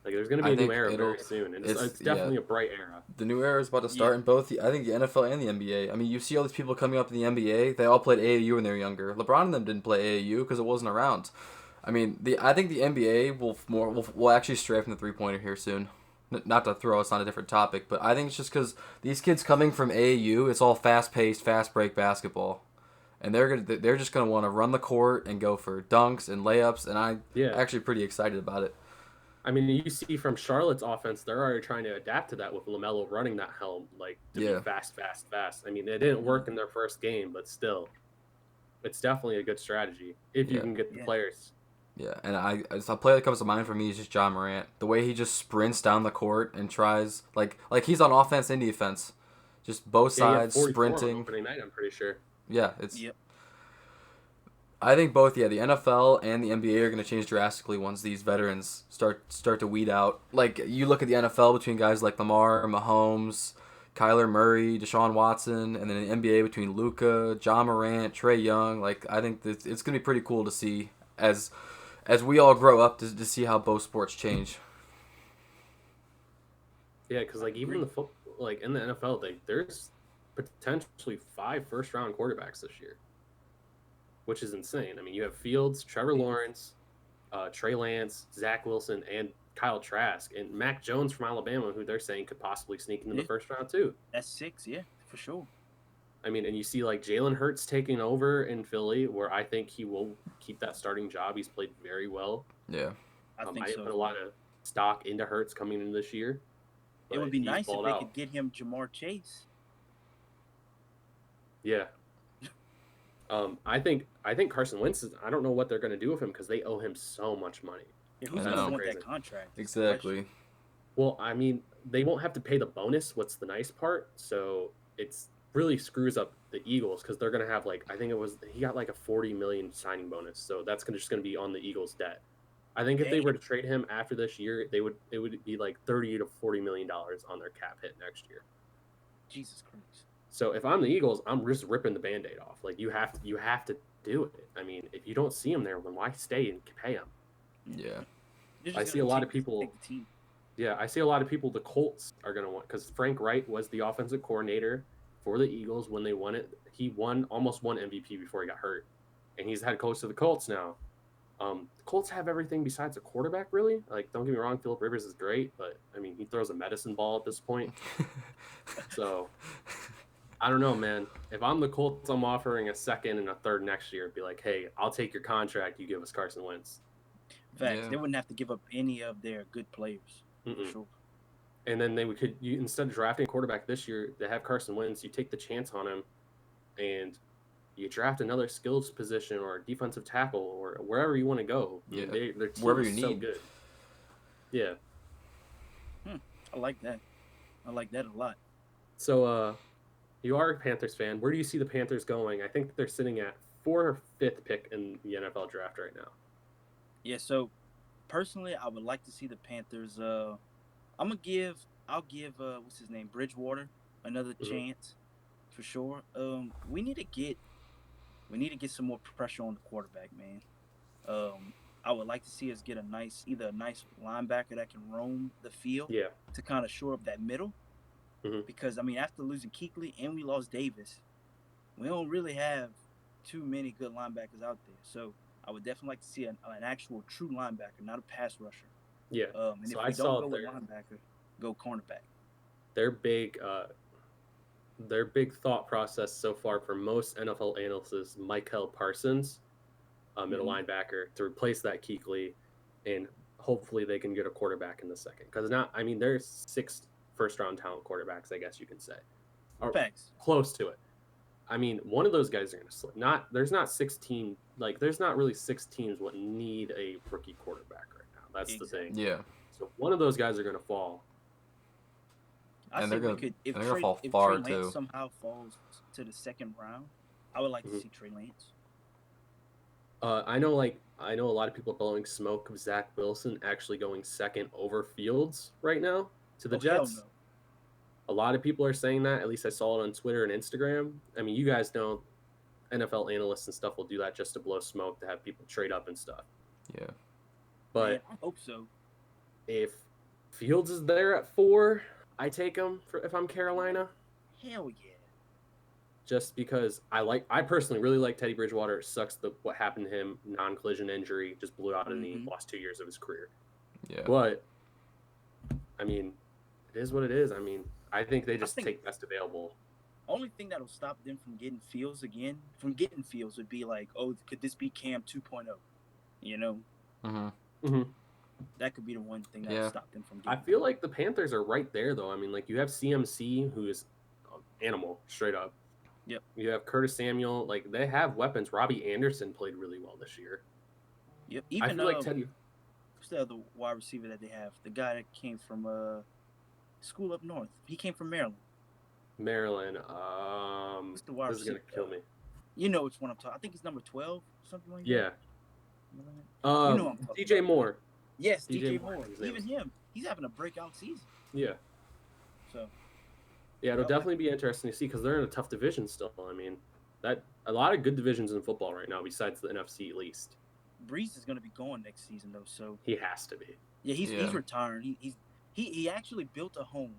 Like, there's going to be I a new think era it'll. very soon, and It's it's yeah. definitely a bright era. The new era is about to Yeah. start in both. I think the NFL and the NBA. I mean, you see all these people coming up in the NBA. They all played AAU when they were younger. LeBron and them didn't play AAU because it wasn't around. I mean, I think the NBA will actually stray from the 3-pointer here soon. Not to throw us on a different topic, but I think it's just because these kids coming from AAU, it's all fast paced, fast break basketball, and they're just gonna want to run the court and go for dunks and layups, and I'm Yeah. actually pretty excited about it. I mean, you see from Charlotte's offense, they're already trying to adapt to that with LaMelo running that helm, like to Yeah. be fast, fast, fast. I mean, it didn't work in their first game, but still, it's definitely a good strategy if you Yeah. can get the Yeah. players. Yeah, and a player that comes to mind for me is just John Morant. The way he just sprints down the court and tries like he's on offense and defense, just both Yeah, he had sides 44 on sprinting. opening night, I'm pretty sure. Yeah, it's. Yep. I think both. Yeah, the NFL and the NBA are going to change drastically once these veterans start to weed out. Like you look at the NFL between guys like Lamar, Mahomes, Kyler Murray, Deshaun Watson, and then the NBA between Luka, John Morant, Trey Young. Like I think that it's going to be pretty cool to see as we all grow up to see how both sports change. Yeah, because like even like in the NFL, there's potentially 5 first-round quarterbacks this year, which is insane. I mean, you have Fields, Trevor Lawrence, Trey Lance, Zach Wilson, and Kyle Trask, and Mac Jones from Alabama, who they're saying could possibly sneak into the first round too. That's 6, yeah, for sure. I mean, and you see like Jalen Hurts taking over in Philly, where I think he will keep that starting job. He's played very well. Yeah. I think I so. put a lot of stock into Hurts coming in this year. It would be he's nice if balled they out. could get him Jamar Chase. Yeah. I think Carson Wentz is. I don't know what they're going to do with him because they owe him so much money. Yeah, who's I going know. to want Crazy. that contract? Exactly. Well, I mean, they won't have to pay the bonus. What's the nice part? So it's really screws up the Eagles because they're going to have like he got like a 40 million signing bonus. So that's just going to be on the Eagles' debt. I think if they were to trade him after this year, it would be like 30 to 40 million dollars on their cap hit next year. Jesus Christ. So if I'm the Eagles, I'm just ripping the Band-Aid off. Like you have to do it. I mean, if you don't see him there, then why stay and pay him? Yeah. I see a lot of people. Yeah, I see a lot of people. The Colts are going to want because Frank Wright was the offensive coordinator for the Eagles when they won it. He almost won MVP before he got hurt, and he's head coach of the Colts now. The Colts have everything besides a quarterback, really. Like, don't get me wrong, Philip Rivers is great, but I mean, he throws a medicine ball at this point. So, I don't know, man. If I'm the Colts, I'm offering a second and a third next year. Be like, hey, I'll take your contract. You give us Carson Wentz. Facts. Yeah. They wouldn't have to give up any of their good players. For sure. And then instead of drafting a quarterback this year, they have Carson Wentz. You take the chance on him, and you draft another skills position or a defensive tackle or wherever you want to go. Yeah. Their team Wherever is you so need. good. Yeah. I like that. I like that a lot. So, you are a Panthers fan. Where do you see the Panthers going? I think they're sitting at 4th or 5th pick in the NFL draft right now. Yeah, so personally, I would like to see the Panthers. I'll give what's his name, Bridgewater, another chance for sure. We need to get some more pressure on the quarterback, man. I would like to see us get either a nice linebacker that can roam the field to kind of shore up that middle. Because I mean, after losing Kuechly and we lost Davis, we don't really have too many good linebackers out there. So I would definitely like to see an actual true linebacker, not a pass rusher. Yeah. And so if I we saw don't go with linebacker, go cornerback. Their big thought process so far for most NFL analysts is Michael Parsons, middle linebacker, to replace that Kuechly, and hopefully they can get a quarterback in the second. Because there's 6 first-round talent quarterbacks, I guess you can say, or Facts. close to it. I mean, one of those guys are going to slip. There's not really 6 teams what need a rookie quarterback right now. That's the thing. Yeah. So one of those guys are going to fall. I think we could, if Trey Lance somehow falls to the second round, I would like to see Trey Lance. I know a lot of people are blowing smoke of Zach Wilson actually going second over Fields right now to the Jets. Hell no. A lot of people are saying that. At least I saw it on Twitter and Instagram. I mean, you guys know NFL analysts and stuff will do that just to blow smoke to have people trade up and stuff. Yeah. But I hope so. If Fields is there at 4, I take him if I'm Carolina. Hell yeah. Just because I personally really like Teddy Bridgewater. It sucks what happened to him, non-collision injury, just blew out a knee, lost 2 years of his career. Yeah. But I mean, it is what it is. I mean, I think they just take best available. Only thing that'll stop them from getting Fields would be like, oh, could this be Cam 2.0? You know? That could be the one thing that'll stop them from getting I feel like the Panthers are right there, though. I mean, like, you have CMC, who is an animal, straight up. Yep. You have Curtis Samuel. Like, they have weapons. Robbie Anderson played really well this year. Yep. Even I feel like Teddy... Who's the other wide receiver that they have? The guy that came from school up north. He came from Maryland. What's the wide receiver? This is going to kill me. You know which one I'm talking. I think he's number 12, something like that. Yeah. DJ Moore. Yes, DJ Moore. Even him. He's having a breakout season. Yeah. So. Yeah, it'll definitely be interesting to see because they're in a tough division still. I mean, a lot of good divisions in football right now besides the NFC at least. Breeze is going to be going next season though, so he has to be. Yeah, he's retiring. He actually built a home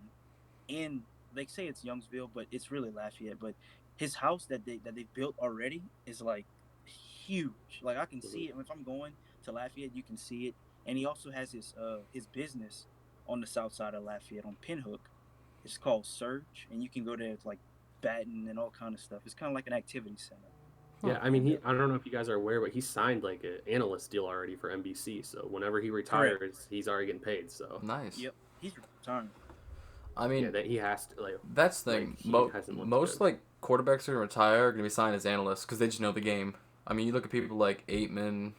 in, they say it's Youngsville, but it's really Lafayette. But his house that they built already is like huge. Like I can see it if I'm going to Lafayette, you can see it. And he also has his business on the south side of Lafayette on Pinhook. It's called Surge, and you can go there like batting and all kind of stuff. It's kind of like an activity center. Yeah, I mean, I don't know if you guys are aware, but he signed like an analyst deal already for NBC. So whenever he retires, he's already getting paid. So nice. Yep, he's retiring. I mean, that he has to like. That's the thing. Most like quarterbacks who retire are gonna be signed as analysts because they just know the game. I mean, you look at people like Aitman,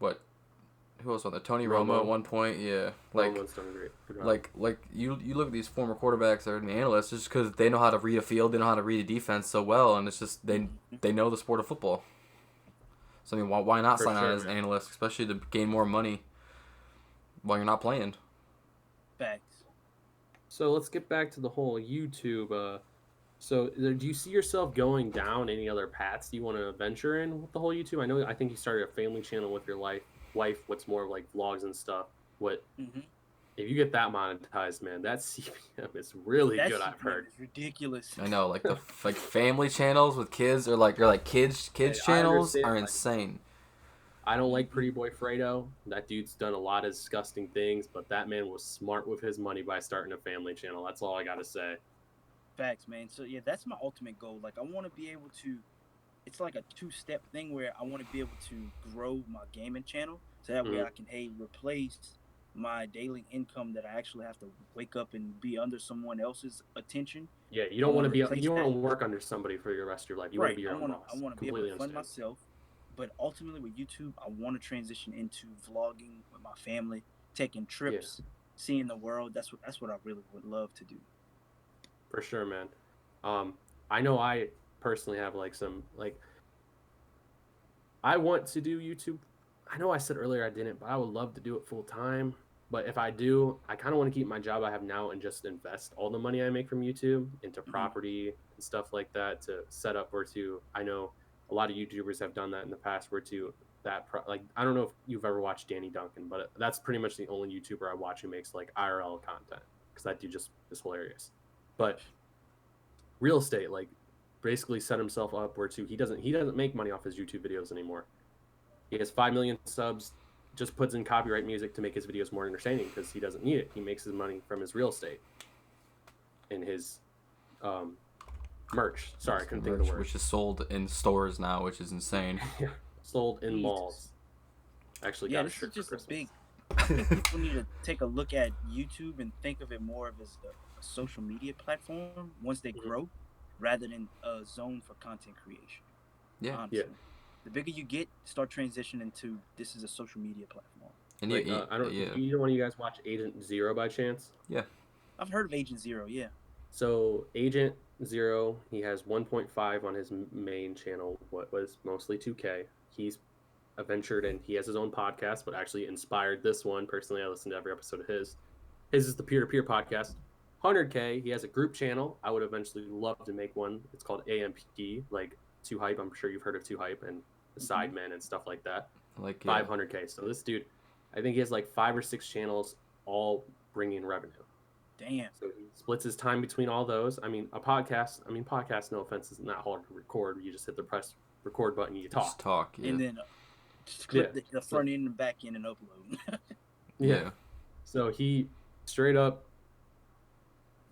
who else on there? Tony Romo at one point, yeah. Like you look at these former quarterbacks that are analysts just because they know how to read a field, they know how to read a defense so well, and it's just they know the sport of football. So I mean, why not sign on as an analyst, especially to gain more money while you're not playing? Facts. So let's get back to the whole YouTube. So do you see yourself going down any other paths you want to venture in with the whole YouTube? I think you started a family channel with your wife, what's more like vlogs and stuff. If you get that monetized, man, that CPM is really good. I've heard. It's ridiculous. I know, like the family channels with kids or kids channels are insane. I don't like Pretty Boy Fredo. That dude's done a lot of disgusting things, but that man was smart with his money by starting a family channel. That's all I gotta say. Facts, man. So yeah, that's my ultimate goal. Like I want to be able to. It's like a 2-step thing where I want to be able to grow my gaming channel so that way I can replace my daily income that I actually have to wake up and be under someone else's attention. Yeah, you don't want to be. You don't want to work under somebody for the rest of your life. You want to be your own boss. I want to be able to fund myself, but ultimately with YouTube, I want to transition into vlogging with my family, taking trips, seeing the world. That's what I really would love to do. For sure, man. I know I personally have I want to do YouTube. I know I said earlier I didn't, but I would love to do it full time. But if I do, I kind of want to keep my job I have now and just invest all the money I make from YouTube into property and stuff like that to set up I know a lot of YouTubers have done that in the past I don't know if you've ever watched Danny Duncan, but that's pretty much the only YouTuber I watch who makes like IRL content because that dude just is hilarious. But real estate, basically set himself up he doesn't make money off his YouTube videos anymore. He has 5 million subs, just puts in copyright music to make his videos more entertaining because he doesn't need it. He makes his money from his real estate and his merch. Sorry, I couldn't think of the word. Which is sold in stores now, which is insane. Yeah, sold in malls. Actually, this is just a I think people need to take a look at YouTube and think of it more of as a social media platform once they grow, rather than a zone for content creation. Yeah. Honestly, the bigger you get, start transitioning to this is a social media platform. And like I don't. yeah. Either one of you guys watch Agent Zero by chance? Yeah. I've heard of Agent Zero. Yeah. So Agent Zero, he has 1.5 on his main channel. What was mostly 2K. He's ventured and he has his own podcast, but actually inspired this one. Personally, I listened to every episode of his. His is the peer-to-peer podcast. 100K. He has a group channel. I would eventually love to make one. It's called AMP, like Too Hype. I'm sure you've heard of Too Hype and the Sidemen and stuff like that. Like 500K. So this dude, I think he has like 5 or 6 channels, all bringing revenue. Damn. So he splits his time between all those. I mean, podcast, no offense, is not hard to record. You just hit the press record button, you talk. Just talk, yeah. And then just clip the front end and back end and upload. Yeah. So he straight up,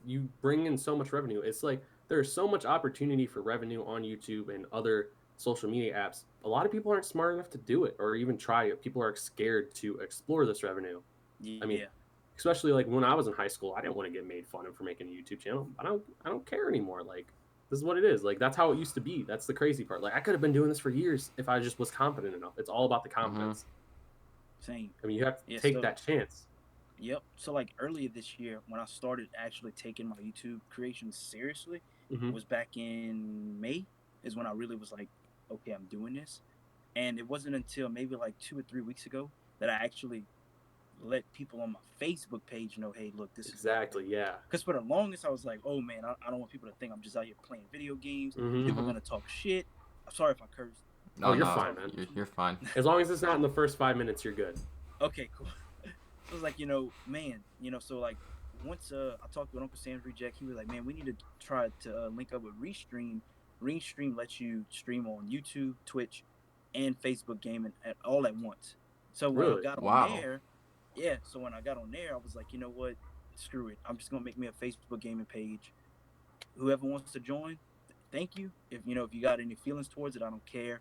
you bring in so much revenue. It's like there's so much opportunity for revenue on YouTube and other social media apps. A lot of people aren't smart enough to do it or even try it. People are scared to explore this revenue. Yeah. I mean, especially like when I was in high school, I didn't want to get made fun of for making a YouTube channel. I don't care anymore. Like, this is what it is. Like, that's how it used to be. That's the crazy part. Like, I could have been doing this for years if I just was confident enough. It's all about the confidence. Same. I mean, you have to take that chance. Yep. So like earlier this year, when I started actually taking my YouTube creation seriously, it was back in May, is when I really was like, okay, I'm doing this. And it wasn't until maybe like 2 or 3 weeks ago that I actually let people on my Facebook page know, hey, look, this exactly, is yeah. Because for the longest, I was like, oh man, I don't want people to think I'm just out here playing video games. People are gonna talk shit. I'm sorry if I cursed. No, you're fine, man. You're fine. As long as it's not in the first 5 minutes, you're good. Okay, cool. I was like, man, so like once I talked with Uncle Sam's Reject, he was like, man, we need to try to link up with Restream. Restream lets you stream on YouTube, Twitch, and Facebook gaming all at once. So when I got on there, so when I got on there, I was like, you know what? Screw it. I'm just gonna make me a Facebook gaming page. Whoever wants to join, thank you. If you got any feelings towards it, I don't care.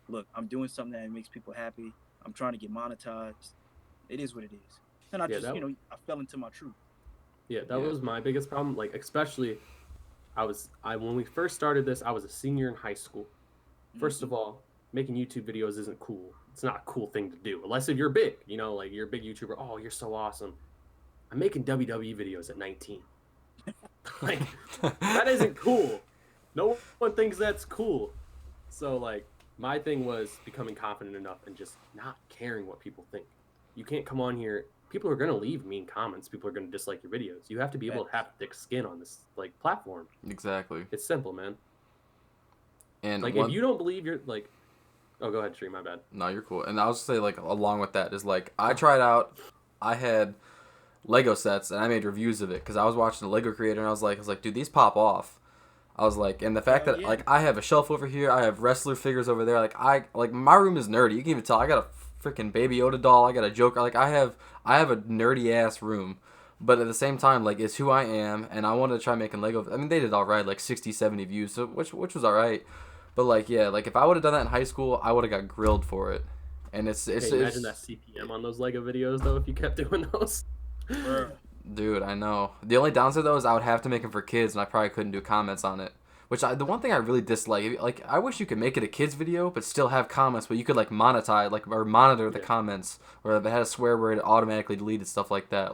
Look, I'm doing something that makes people happy. I'm trying to get monetized. It is what it is. And I I fell into my truth. Yeah, that was my biggest problem. Like, especially, when we first started this, I was a senior in high school. First of all, making YouTube videos isn't cool. It's not a cool thing to do, unless if you're big. Like you're a big YouTuber. Oh, you're so awesome. I'm making WWE videos at 19. Like, that isn't cool. No one thinks that's cool. So, like, my thing was becoming confident enough and just not caring what people think. You can't come on here. People are going to leave mean comments. People are going to dislike your videos. You have to be able to have thick skin on this platform. Exactly. It's simple, man. And if you don't believe you're like, oh, go ahead, Shree, my bad. No, you're cool. And I'll just say along with that is I tried out. I had Lego sets and I made reviews of it because I was watching the Lego Creator and I was like, dude, these pop off. I was like, and the fact that I have a shelf over here, I have wrestler figures over there. My room is nerdy. You can even tell. I got a freaking Baby Yoda doll. I got a Joker. I have a nerdy ass room, but at the same time, it's who I am, and I wanted to try making Lego. I mean, they did all right, 60, 70 views, so which was all right. But if I would have done that in high school, I would have got grilled for it. And it's imagine that CPM on those Lego videos though if you kept doing those. Dude, I know. The only downside though is I would have to make them for kids, and I probably couldn't do comments on it. The one thing I really dislike, I wish you could make it a kids video, but still have comments, but you could monetize, or monitor the comments, or if it had a swear word, it automatically deleted stuff like that.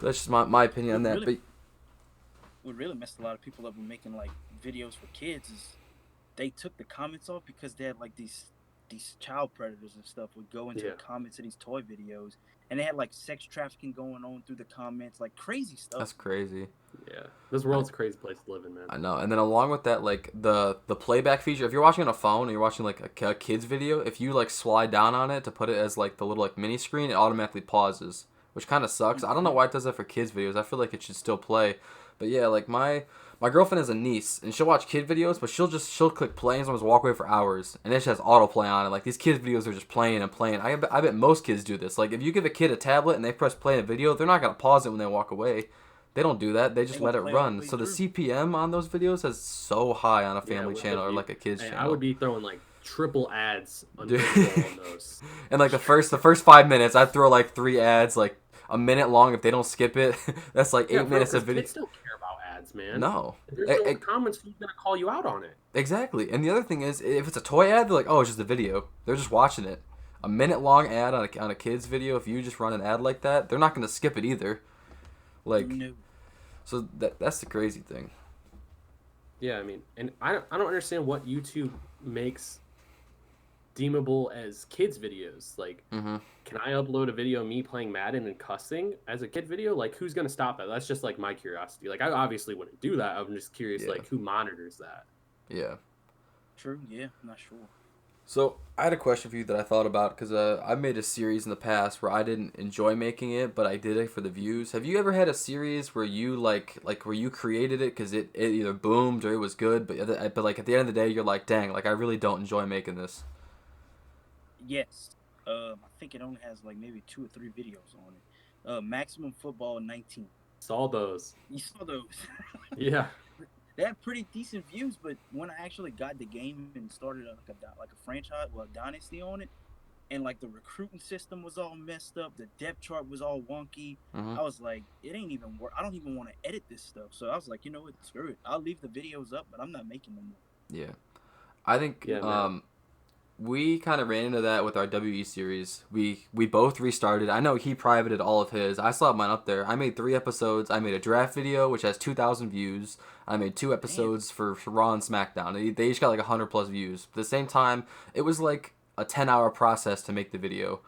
That's just my opinion on that. But what really messed a lot of people up when making videos for kids is they took the comments off because they had these child predators and stuff would go into the comments of these toy videos, and they had sex trafficking going on through the comments, crazy stuff. That's crazy. Yeah, this world's a crazy place to live in, man. I know. And then along with that, the playback feature, if you're watching on a phone and you're watching a kid's video, if you slide down on it to put it as the little mini screen, it automatically pauses, which kind of sucks. I don't know why it does that for kids videos. I feel like it should still play. But yeah, my girlfriend has a niece, and she'll watch kid videos, but she'll click play and just walk away for hours, and it just has autoplay on it. These kids videos are just playing and playing. I bet most kids do this. If you give a kid a tablet and they press play in a video, they're not gonna pause it when they walk away. They don't do that. They just let it run. So the CPM on those videos is so high on a family channel or a kid's channel. I would be throwing triple ads Dude. unvisible on those. And like the first 5 minutes, I'd throw like 3 ads, like a minute long if they don't skip it. That's like 8 minutes of video. Kids don't care about ads, man. No. If there's no comments, who's gonna call you out on it? Exactly. And the other thing is, if it's a toy ad, they're like, oh, it's just a video. They're just watching it. A minute long ad on a kid's video, if you just run an ad like that, they're not gonna skip it either. Like, No. so that's the crazy thing. Yeah, I mean, and I don't understand what YouTube makes deemable as kids videos. Like, can I upload a video of me playing Madden and cussing as a kid video? Like, who's gonna stop that? That's just like my curiosity. Like, I obviously wouldn't do that. I'm just curious, like, who monitors that? Yeah. True. Yeah, I'm not sure. So I had a question for you that I thought about because I made a series in the past where I didn't enjoy making it, but I did it for the views. Have you ever had a series where you like where you created it because it either boomed or it was good, but like at the end of the day you're like, dang, like I really don't enjoy making this. Yes. I think it only has like maybe 2 or 3 videos on it. Maximum Football 19. Saw those. You saw those. Yeah. They had pretty decent views, but when I actually got the game and started like a franchise, well, a dynasty on it, and like the recruiting system was all messed up, the depth chart was all wonky. I was like, it ain't even work. I don't even want to edit this stuff. So I was like, you know what, screw it. I'll leave the videos up, but I'm not making them more. Yeah, I think we kind of ran into that with our WE series. We both restarted. I know he privated all of his. I still have mine up there. I made 3 episodes. I made a draft video, which has 2,000 views. I made 2 episodes for Raw and SmackDown. They each got like 100 plus views. But at the same time, it was like a 10-hour process to make the video.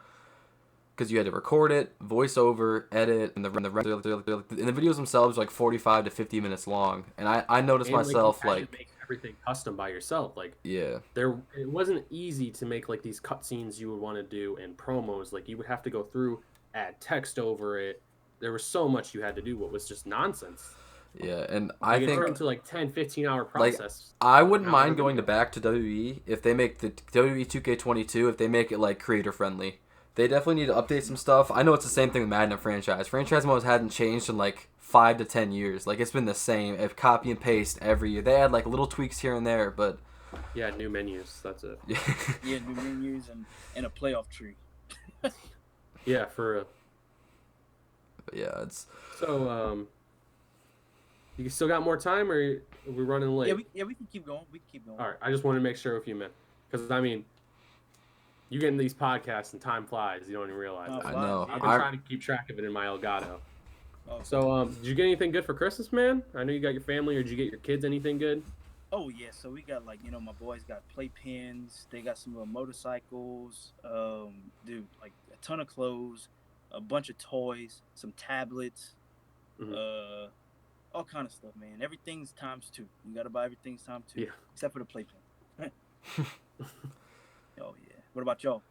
Because you had to record it, voice over, edit, and the videos themselves are like 45 to 50 minutes long. And I noticed myself like make everything custom by yourself. Like, yeah, it wasn't easy to make like these cutscenes you would want to do and promos. Like, you would have to go through, add text over it. There was so much you had to do. What was just nonsense. Yeah, and like, I think it turned into like 10-15 hour process. Like, I wouldn't mind going back to WWE if they make the WWE 2K22 if they make it like creator friendly. They definitely need to update some stuff. I know it's the same thing with Madden and franchise. Franchise modes hadn't changed in like 5 to 10 years. Like, it's been the same. If copy and paste every year. They had like little tweaks here and there, but yeah, new menus. That's it. Yeah, new menus and a playoff tree. Yeah, for real. But yeah, it's so. You still got more time, or are we running late? Yeah, we can keep going. All right, I just wanted to make sure with you, man, because I mean, you get in these podcasts and time flies. You don't even realize it. I know. I've been trying to keep track of it in my Elgato. Oh. So, did you get anything good for Christmas, man? I know you got your family, or did you get your kids anything good? Oh yeah, so we got like, my boys got playpens. They got some little motorcycles. Dude, like a ton of clothes, a bunch of toys, some tablets. All kind of stuff, man. Everything's times 2. You gotta buy everything's times 2, except for the playpen. Oh yeah. What about y'all?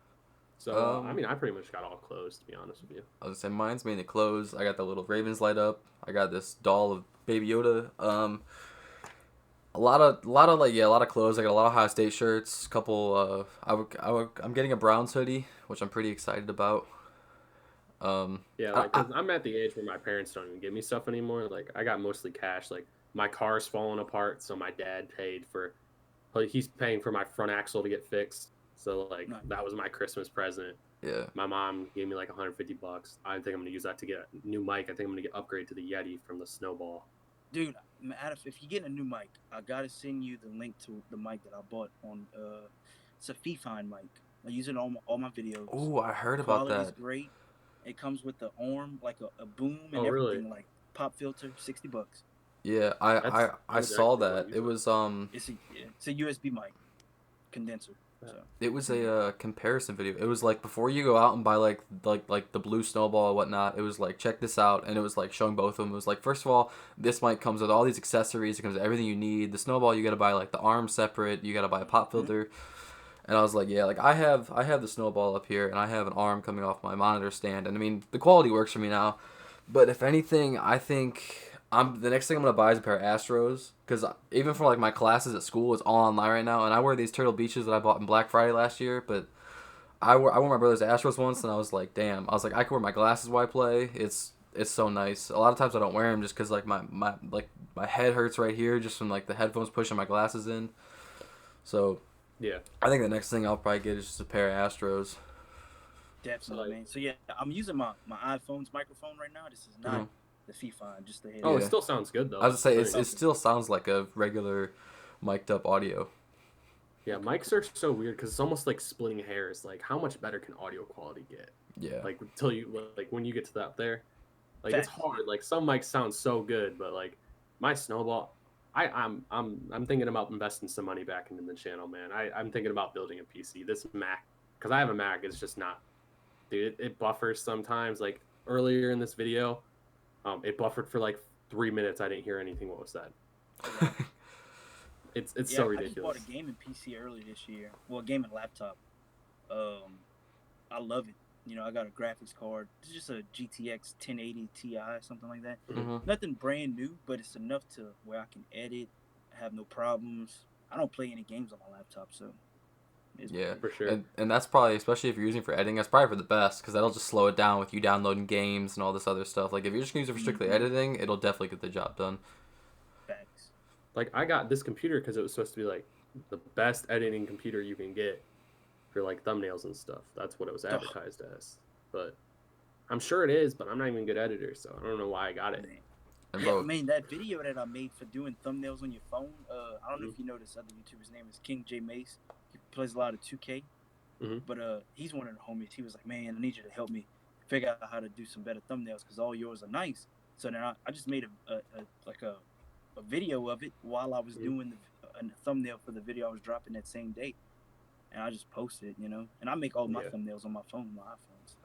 So I mean, I pretty much got all clothes, to be honest with you. I was gonna say mine's mainly clothes. I got the little Ravens light up. I got this doll of Baby Yoda. A lot of clothes. I got a lot of Ohio State shirts. Couple. I'm getting a Browns hoodie, which I'm pretty excited about. Yeah, like, I'm at the age where my parents don't even give me stuff anymore. Like, I got mostly cash. Like, my car's falling apart, so my dad he's paying for my front axle to get fixed. So like, that was my Christmas present. Yeah. My mom gave me like $150. I think I'm gonna use that to get a new mic. I think I'm gonna upgrade to the Yeti from the Snowball. Dude, if you're getting a new mic, I gotta send you the link to the mic that I bought on. It's a Fifine mic. I use it on all my videos. Oh, I heard about that. Quality's great. It comes with the arm, like a boom and everything, really? like pop filter, $60. Yeah, I saw that. It was It's a USB mic condenser. So. It was a comparison video. It was like before you go out and buy like the blue Snowball or whatnot. It was like, check this out, and it was like showing both of them. It was like, first of all, this mic comes with all these accessories. It comes with everything you need. The Snowball, you gotta buy like the arm separate. You gotta buy a pop filter. And I was like, yeah, like I have the Snowball up here, and I have an arm coming off my monitor stand, and I mean the quality works for me now. But if anything, I think the next thing I'm gonna buy is a pair of Astros, because even for like my classes at school, it's all online right now, and I wear these Turtle Beaches that I bought on Black Friday last year. But I wore my brother's Astros once, and I was like, damn, I can wear my glasses while I play. It's so nice. A lot of times I don't wear them just because like my head hurts right here just from like the headphones pushing my glasses in. So Yeah. I think the next thing I'll probably get is just a pair of Astros. Definitely, man. So yeah, I'm using my iPhone's microphone right now. This is not Mhm. the FIFA, just the Oh, headset. it Yeah. still sounds good though. I was That's gonna the say thing. it still sounds like a regular mic'd up audio. Yeah, Okay, mics cool. are so weird because it's almost like splitting hairs. Like, how much better can audio quality get? Yeah. Like, until you like when you get to that there, like it's Facts. hard. Like some mics sound so good, but like my Snowball, I'm thinking about investing some money back into the channel, man. I'm thinking about building a PC. This Mac, because I have a Mac, it's just not, dude. It buffers sometimes. Like earlier in this video, it buffered for like 3 minutes. I didn't hear anything what was said. Oh wow. It's Yeah, so I just bought a ridiculous. gaming PC earlier this year. Well, a gaming laptop. Um, I love it. I got a graphics card. It's just a GTX 1080 Ti, something like that. Mhm. hmm Nothing brand new, but it's enough to where I can edit, have no problems. I don't play any games on my laptop, so it's what Yeah, it For is. sure. and that's probably, especially if you're using it for editing, that's probably for the best because that'll just slow it down with you downloading games and all this other stuff. Like if you're just gonna use it for strictly Mm-hmm. editing, it'll definitely get the job done. Facts. Like I got this computer because it was supposed to be like the best editing computer you can get for like thumbnails and stuff. That's what it was Oh, advertised as. But I'm sure it is, but I'm not even a good editor, so I don't know why I got it. man. And Yeah, I bro, mean that video that I made for doing thumbnails on your phone. I don't know Mhm. if you know this other YouTuber's name is King J Mace. He plays a lot of 2K, Mhm. but he's one of the homies. He was like, "Man, I need you to help me figure out how to do some better thumbnails because all yours are nice." So then I just made a video of it while I was Mhm. doing a thumbnail for the video I was dropping that same day, and I just posted, and I make all my Yeah. thumbnails on my phone, my iPhone. So.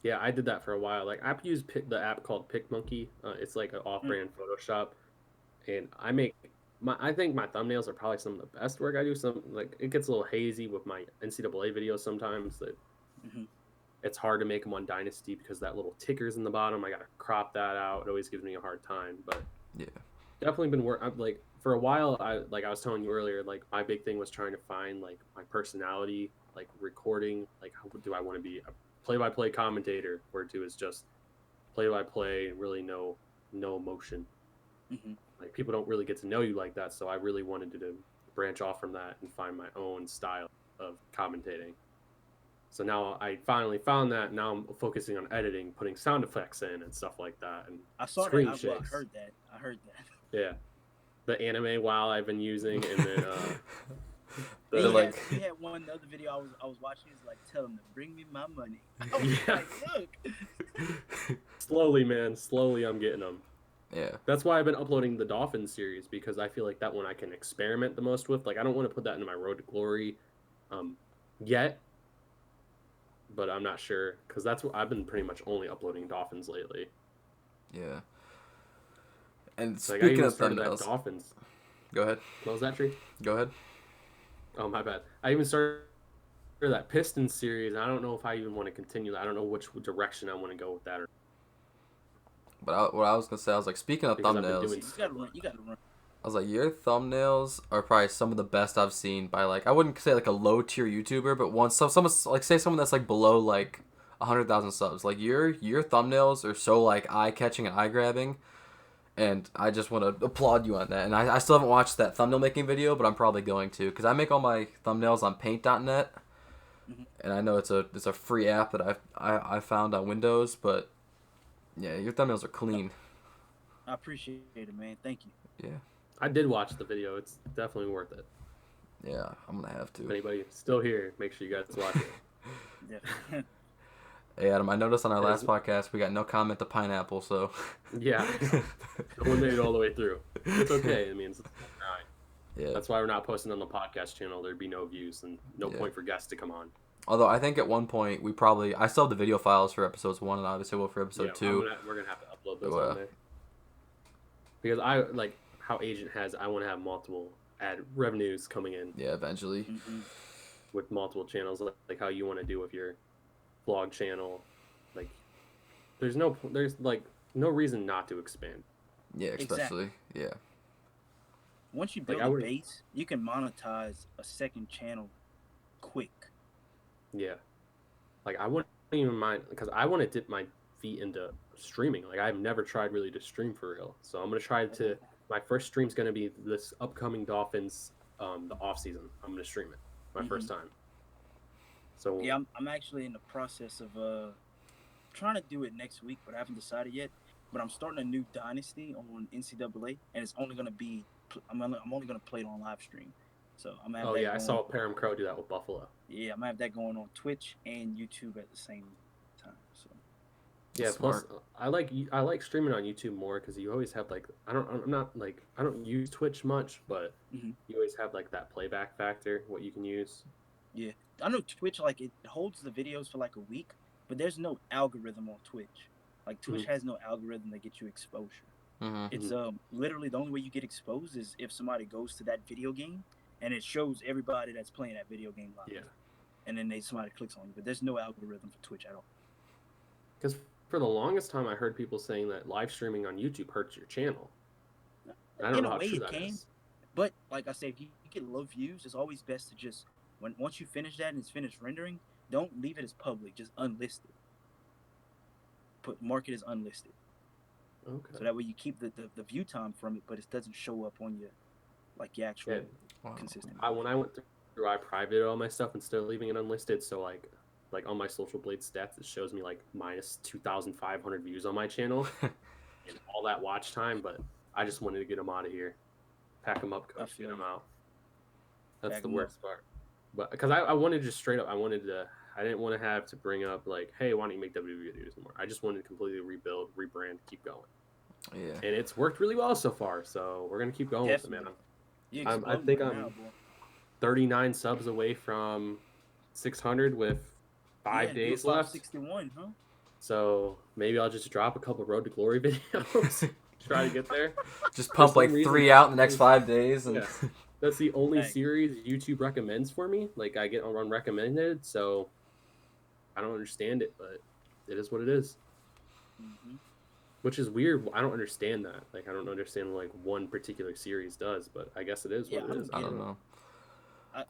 Yeah, I did that for a while. Like I use the app called PicMonkey. It's like an Mm. off-brand Photoshop, and I think my thumbnails are probably some of the best work I do. Some like it gets a little hazy with my NCAA videos sometimes. That Mm-hmm. it's hard to make them on Dynasty because that little ticker's in the bottom. I gotta crop that out. It always gives me a hard time, but yeah, definitely been work. Like for a while, I was telling you earlier, like my big thing was trying to find like my personality, like recording. Like how do I want to be a play-by-play commentator, where to is just play-by-play and really no emotion. Mm-hmm. Like people don't really get to know you like that, so I really wanted to branch off from that and find my own style of commentating. So now I finally found that. Now I'm focusing on editing, putting sound effects in and stuff like that, and I saw that. screen Well, I shakes. heard that. I heard that. Yeah, the anime WoW I've been using, and then And they're the like, he had one other video I was watching. He's like, "Tell him to bring me my money." I was yeah, like, "Look." slowly, man, slowly I'm getting them. yeah, That's why I've been uploading the Dolphin series because I feel like that one I can experiment the most with. Like I don't want to put that into my Road to Glory, um, yet, but I'm not sure because that's what I've been pretty much only uploading Dolphins lately. yeah. And Like I speaking even of started that thumbnails, Dolphins. go ahead, What was that tree? go ahead. Oh my bad. I even started that Pistons series. I don't know if I even want to continue that. I don't know which direction I want to go with that, But what I was gonna say, I was like, speaking of because I've been thumbnails, doing You so gotta run. much. You gotta run. I was like, your thumbnails are probably some of the best I've seen by like I wouldn't say like a low tier YouTuber, but someone like say someone that's like below like 100,000 subs. Like your thumbnails are so like eye catching and eye grabbing, and I just want to applaud you on that. And I still haven't watched that thumbnail making video, but I'm probably going to because I make all my thumbnails on Paint.net, Mm-hmm. and I know it's a free app that I found on Windows, but yeah, your thumbnails are clean. I appreciate it, man. Thank you. Yeah, I did watch the video. It's definitely worth it. yeah, I'm gonna have If to. anybody still here, make sure you guys watch it. Yeah. Hey Adam, I noticed on our last As- podcast we got no comment to pineapple, so Yeah, no one made it all the way through. It's okay. It means it's fine. Yeah. That's why we're not posting on the podcast channel. There'd be no views and no Yeah. point for guests to come on. Although I think at one point I still have the video files for episodes 1 and obviously will for episode 2. We're gonna have to upload those Well, on there because I like how Agent has. I want to have multiple ad revenues coming in yeah, eventually. Mm-hmm. with multiple channels, like how you want to do with your vlog channel. Like, there's like no reason not to expand. Yeah, especially. Yeah. Once you Like build I a would, base, you can monetize a second channel quick. yeah. Like I wouldn't even mind because I want to dip my feet into streaming. Like I've never tried really to stream for real, so I'm gonna try to. My first stream's gonna be this upcoming Dolphins the off season. I'm gonna stream it my first time. So yeah, I'm actually in the process of trying to do it next week, but I haven't decided yet. But I'm starting a new dynasty on NCAA, and it's only gonna be I'm only gonna play it on live stream. So I'm gonna have that going. I saw Param Crow do that with Buffalo. Yeah, I'm gonna have that going on Twitch and YouTube at the same time. So yeah, plus I like streaming on YouTube more because you always have like I don't use Twitch much, but you always have like that playback factor, what you can use. Yeah, I know Twitch like it holds the videos for like a week, but there's no algorithm on Twitch. Like Twitch has no algorithm that gets you exposure. It's literally the only way you get exposed is if somebody goes to that video game and it shows everybody that's playing that video game live. Yeah. And then somebody clicks on you, but there's no algorithm for Twitch at all. Because for the longest time, I heard people saying that live streaming on YouTube hurts your channel. I don't know how true that is. But like I said, if you get low views, it's always best to just once you finish that and it's finished rendering, don't leave it as public. Just unlist it. Mark it as unlisted. Okay. So that way you keep the view time from it, but it doesn't show up on your your actual consistent. When I went through, I privated all my stuff instead of leaving it unlisted. So like on my Social Blade stats, it shows me like minus 2,500 views on my channel and all that watch time. But I just wanted to get them out of here, pack them up, coach, get them out. That's the worst part. But because I wanted just straight up, I didn't want to have to bring up like, hey, why don't you make WWE videos more? I just wanted to completely rebuild, rebrand, keep going. Yeah. And it's worked really well so far, so we're gonna keep going with it, man. I think I'm 39 subs away from 600 with 5 days left. 61, huh? So maybe I'll just drop a couple Road to Glory videos. Try to get there. Just pump like 3 out in the next 5 days. And... Yeah. That's the only series YouTube recommends for me. Like I get on recommended, so I don't understand it, but it is what it is. Which is weird. I don't understand that. Like I don't understand like one particular series does, but I guess it is what it is. I don't know.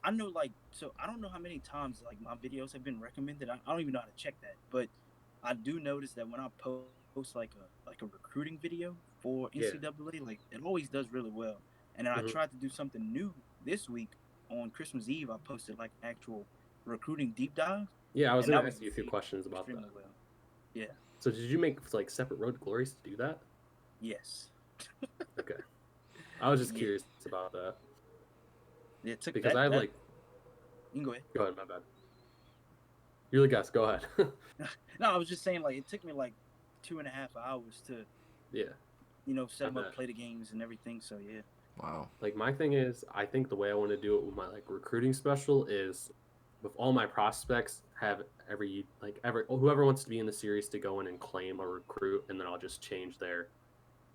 I know so I don't know how many times like my videos have been recommended. I don't even know how to check that, but I do notice that when I post like a recruiting video for NCAA, like it always does really well. And then I tried to do something new this week on Christmas Eve. I posted like actual recruiting deep dive. Yeah, I was going to ask you a few questions about that. Well. Yeah. So did you make like separate Road to Glories to do that? Yes. Okay. I was just curious about that. Yeah, it took because I have like. You can go ahead. Go ahead, my bad. You're the guest. Go ahead. No, I was just saying like it took me like 2.5 hours to. Yeah. Set them up, play the games and everything. So yeah. Wow. Like my thing is, I think the way I want to do it with my like recruiting special is, with all my prospects, have whoever wants to be in the series to go in and claim a recruit, and then I'll just change their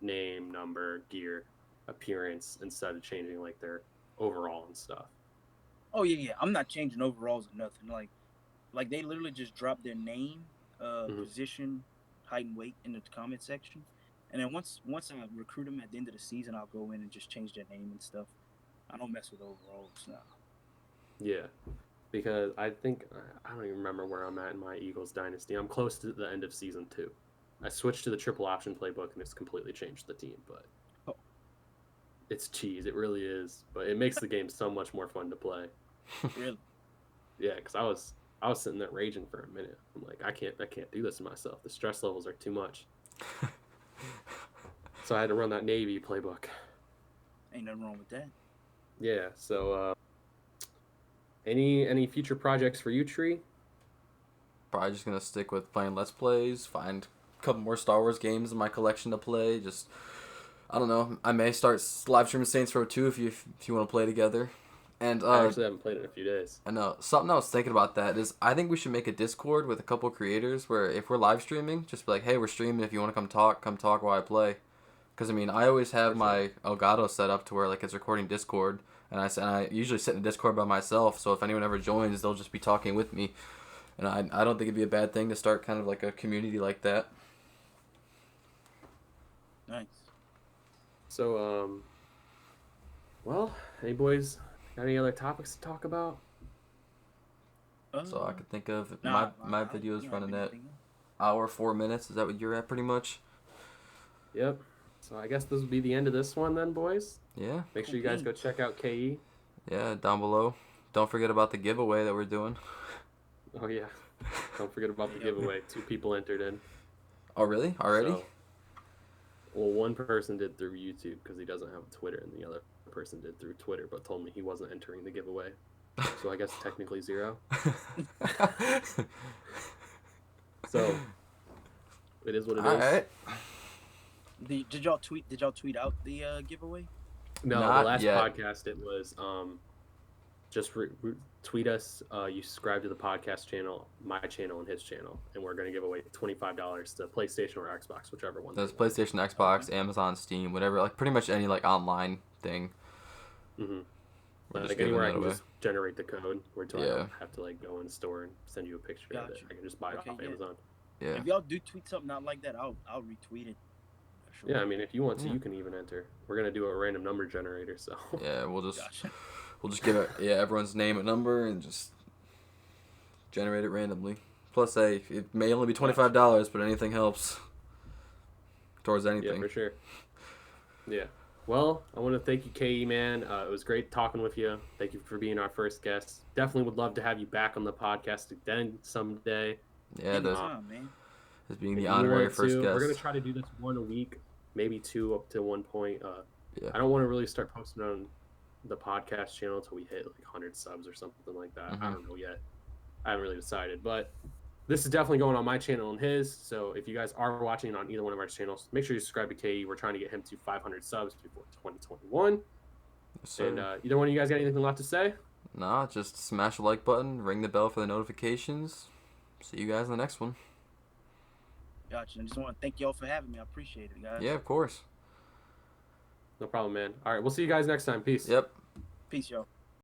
name, number, gear, appearance instead of changing like their overall and stuff. Oh yeah. I'm not changing overalls or nothing. Like they literally just drop their name, position, height and weight in the comment section. And then once I recruit them at the end of the season, I'll go in and just change their name and stuff. I don't mess with overalls now. Yeah, because I think I don't even remember where I'm at in my Eagles dynasty. I'm close to the end of season 2. I switched to the triple option playbook and it's completely changed the team, but it's cheese. It really is. But it makes the game so much more fun to play. Really? Yeah, because I was sitting there raging for a minute. I'm like, I can't do this to myself. The stress levels are too much. So I had to run that Navy playbook. Ain't nothing wrong with that. Yeah. So, any future projects for you, Tree? Probably just gonna stick with playing Let's Plays. Find a couple more Star Wars games in my collection to play. Just I don't know. I may start live streaming Saints Row 2 if you want to play together. And I actually haven't played it in a few days. I know. Something I was thinking about that is I think we should make a Discord with a couple creators where if we're live streaming, just be like, hey, we're streaming. If you want to come talk while I play. Because, I mean, I always have my Elgato set up to where like it's recording Discord. And I usually sit in Discord by myself. So if anyone ever joins, they'll just be talking with me. And I don't think it'd be a bad thing to start kind of like a community like that. Nice. So, well, hey, boys. Got any other topics to talk about? So I could think of my video is running at hour 4 minutes. Is that what you're at pretty much? Yep. So I guess this will be the end of this one then, boys. Yeah. Make sure you guys go check out KE. Yeah, down below. Don't forget about the giveaway that we're doing. Oh yeah. Don't forget about the giveaway. 2 people entered in. Oh really? Already? So, well, one person did through YouTube because he doesn't have Twitter, and the other person did through Twitter, but told me he wasn't entering the giveaway. So I guess technically 0. So it is what it is. All right. Did y'all tweet out the giveaway? No, Not the last yet. podcast it was just tweet us. You subscribe to the podcast channel, my channel, and his channel, and we're going to give away $25 to PlayStation or Xbox, whichever one. There's PlayStation, Xbox, Amazon, Steam, whatever, like pretty much any like online thing. Mm-hmm. We're just Like giving anywhere I that can away. just generate the code, where I Yeah. don't have to like go in the store and send you a picture of it. Gotcha. I can just buy it off yeah. Amazon. Yeah. If y'all do tweet something out like that, I'll retweet it. For sure. Yeah, I mean, if you want to, Yeah. you can even enter. We're gonna do a random number generator, so Yeah, we'll just Gotcha. give it everyone's name and number and just generate it randomly. Plus, it may only be $25, but anything helps towards yeah, anything. for sure. Yeah. Well, I want to thank you, KE, man. It was great talking with you. Thank you for being our first guest. Definitely would love to have you back on the podcast again someday. Yeah, Anytime, man. as being If the you honorary want first to, guest. We're gonna try to do this 1 a week, maybe 2 up to one point. Yeah. I don't want to really start posting on the podcast channel until we hit like 100 subs or something like that. I don't know yet. I haven't really decided, but this is definitely going on my channel and his. So if you guys are watching on either one of our channels, make sure you subscribe to KE. We're trying to get him to 500 subs before 2021. Yes, sir. And either one of you guys got anything left to say? Nah, just smash the like button, ring the bell for the notifications. See you guys in the next one. Gotcha. I just want to thank y'all for having me. I appreciate it, guys. Yeah, of course. No problem, man. All right, we'll see you guys next time. Peace. Yep. Peace, y'all.